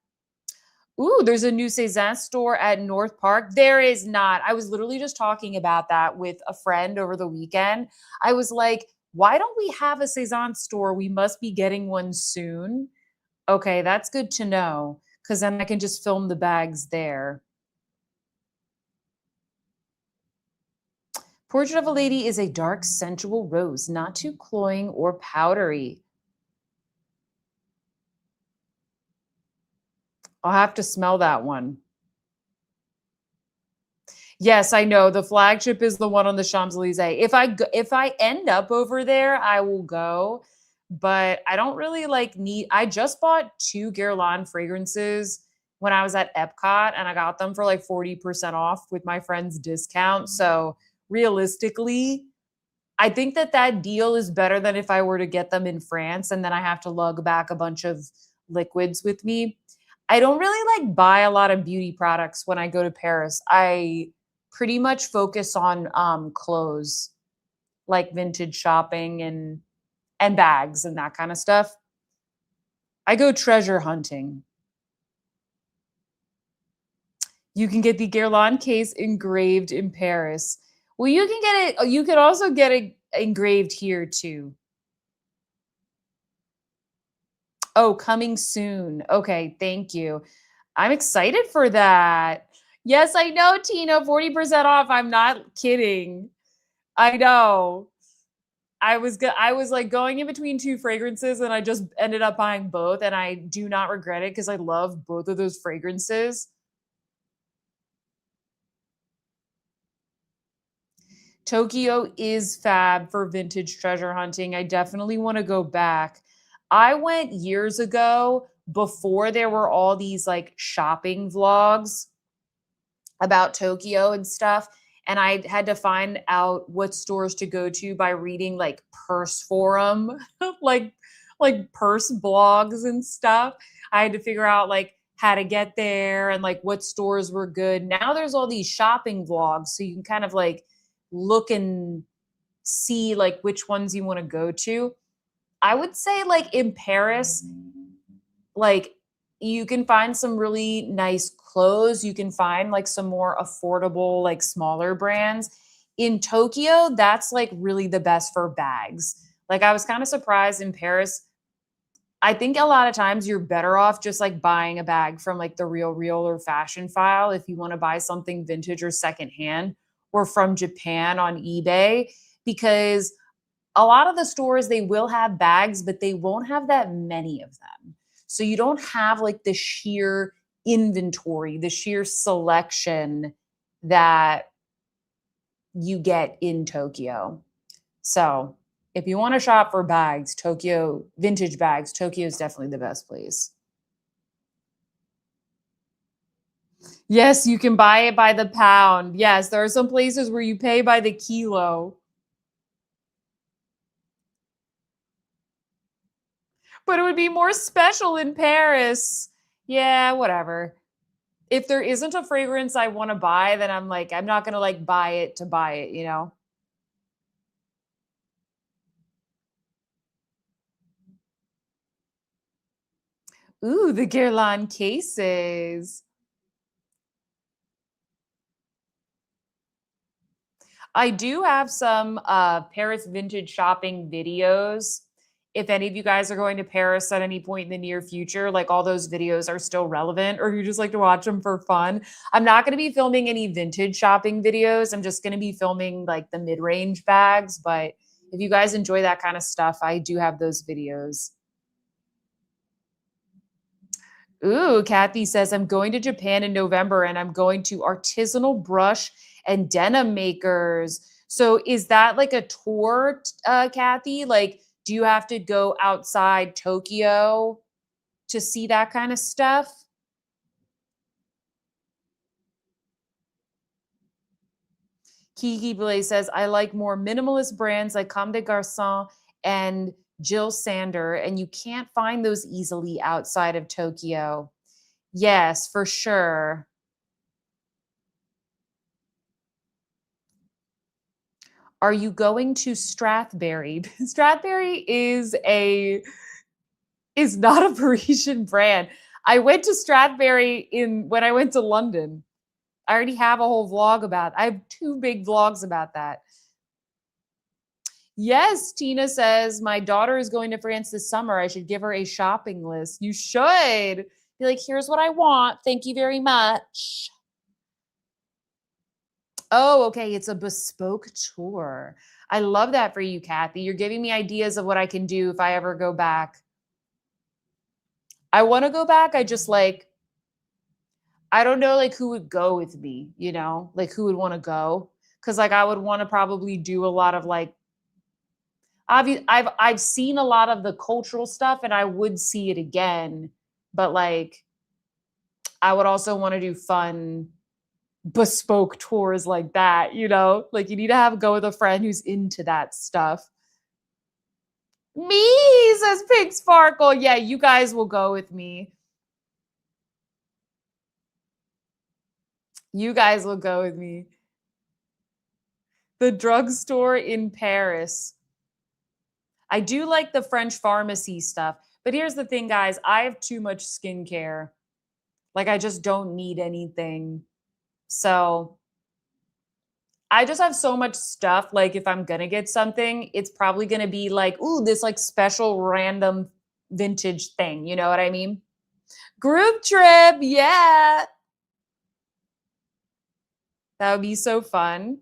Ooh, there's a new Cezanne store at North Park. There is not. I was literally just talking about that with a friend over the weekend. I was like, why don't we have a Cezanne store? We must be getting one soon. Okay, that's good to know because then I can just film the bags there. Portrait of a Lady is a dark, sensual rose, not too cloying or powdery. I'll have to smell that one. Yes, I know. The flagship is the one on the Champs-Élysées. If I end up over there, I will go, but I don't really like need I just bought 2 Guerlain fragrances when I was at Epcot and I got them for like 40% off with my friend's discount. So, realistically, I think that that deal is better than if I were to get them in France and then I have to lug back a bunch of liquids with me. I don't really like buy a lot of beauty products when I go to Paris. I pretty much focus on clothes, like vintage shopping and bags and that kind of stuff. I go treasure hunting. You can get the Guerlain case engraved in Paris. Well, you can get it. You can also get it engraved here too. Oh, coming soon. Okay, thank you. I'm excited for that. Yes, I know, Tina, 40% off. I'm not kidding. I know. I was like going in between two fragrances and I just ended up buying both and I do not regret it because I love both of those fragrances. Tokyo is fab for vintage treasure hunting. I definitely want to go back. I went years ago before there were all these like shopping vlogs about Tokyo and stuff. and I had to find out what stores to go to by reading like purse forum, like like purse blogs and stuff. I had to figure out like how to get there and like what stores were good. Now there's all these shopping vlogs, so you can kind of like look and see like which ones you want to go to. I would say like in Paris, like you can find some really nice clothes. You can find like some more affordable, like smaller brands. In Tokyo, that's like really the best for bags. Like I was kind of surprised in Paris. I think a lot of times you're better off just like buying a bag from like the Real or Fashion File if you want to buy something vintage or secondhand, or from Japan on eBay, because a lot of the stores they will have bags, but they won't have that many of them. So you don't have like the sheer inventory, the sheer selection that you get in Tokyo. So if you want to shop for bags, Tokyo, vintage bags, Tokyo is definitely the best place. Yes, you can buy it by the pound. Yes, there are some places where you pay by the kilo. But it would be more special in Paris. Yeah, whatever. If there isn't a fragrance I want to buy, then I'm like, I'm not going to like buy it to buy it, you know? Ooh, the Guerlain cases. I do have some Paris vintage shopping videos. If any of you guys are going to Paris at any point in the near future, like all those videos are still relevant, or you just like to watch them for fun. I'm not going to be filming any vintage shopping videos. I'm just going to be filming like the mid range bags. But if you guys enjoy that kind of stuff, I do have those videos. Ooh, Kathy says, I'm going to Japan in November and I'm going to artisanal brush and denim makers. So is that like a tour, Kathy? Like, do you have to go outside Tokyo to see that kind of stuff? Kiki Blaze says, I like more minimalist brands like Comme des Garçons and Jill Sander, and you can't find those easily outside of Tokyo. Yes, for sure. Are you going to Strathberry? Strathberry is not a Parisian brand. I went to Strathberry in when I went to London. I already have a whole vlog about. I have two big vlogs about that. Yes, Tina says my daughter is going to France this summer. I should give her a shopping list. You should be like, here's what I want. Thank you very much. Oh, okay. It's a bespoke tour. I love that for you, Kathy. You're giving me ideas of what I can do if I ever go back. I want to go back. I just like, I don't know like who would go with me, you know, like who would want to go. Cause like I would want to probably do a lot of like, I've seen a lot of the cultural stuff and I would see it again. But like, I would also want to do fun bespoke tours like that, you know? Like you need to have go with a friend who's into that stuff. Me, says Pink Sparkle. Yeah, you guys will go with me. You guys will go with me. The drugstore in Paris. I do like the French pharmacy stuff. But here's the thing, guys. I have too much skincare. Like I just don't need anything. So I just have so much stuff. Like if I'm gonna get something, it's probably gonna be like, ooh, this like special random vintage thing. You know what I mean? Group trip, yeah. That would be so fun.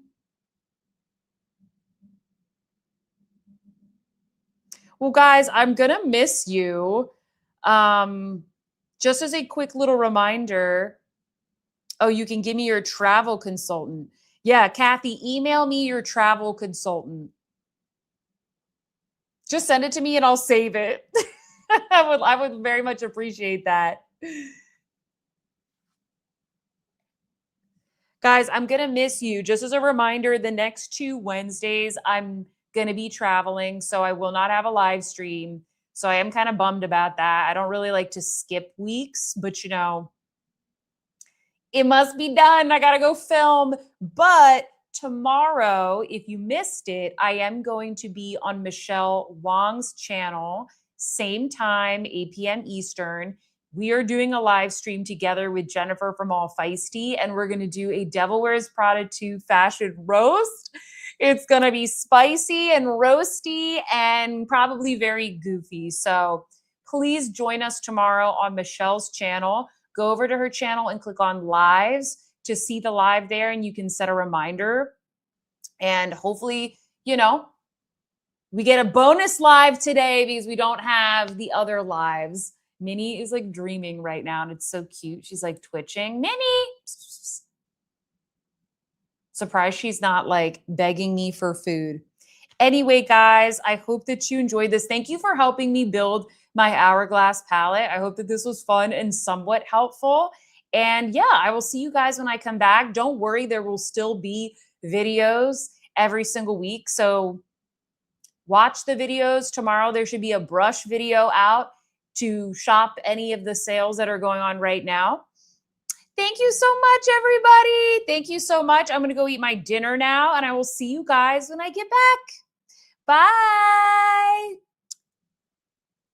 Well, guys, I'm gonna miss you. Um, just as a quick little reminder, oh, you can give me your travel consultant. Yeah, Kathy, email me your travel consultant. Just send it to me and I'll save it. I would very much appreciate that. Guys, I'm going to miss you. Just as a reminder, the next 2 Wednesdays, I'm going to be traveling, so I will not have a live stream. So I am kind of bummed about that. I don't really like to skip weeks, but you know, it must be done. I got to go film. But tomorrow, if you missed it, I am going to be on Michelle Wong's channel, same time, 8 p.m. Eastern. We are doing a live stream together with Jennifer from All Feisty, and we're going to do a Devil Wears Prada 2 fashion roast. It's going to be spicy and roasty and probably very goofy. So please join us tomorrow on Michelle's channel. Go over to her channel and click on lives to see the live there, and you can set a reminder. And hopefully, you know, we get a bonus live today because we don't have the other lives. Minnie is like dreaming right now, and it's so cute. She's like twitching. Minnie! Surprised she's not like begging me for food. Anyway, guys, I hope that you enjoyed this. Thank you for helping me build my Hourglass palette. I hope that this was fun and somewhat helpful. And yeah, I will see you guys when I come back. Don't worry, there will still be videos every single week. So watch the videos. Tomorrow there should be a brush video out to shop any of the sales that are going on right now. Thank you so much, everybody. Thank you so much. I'm going to go eat my dinner now, and I will see you guys when I get back. Bye.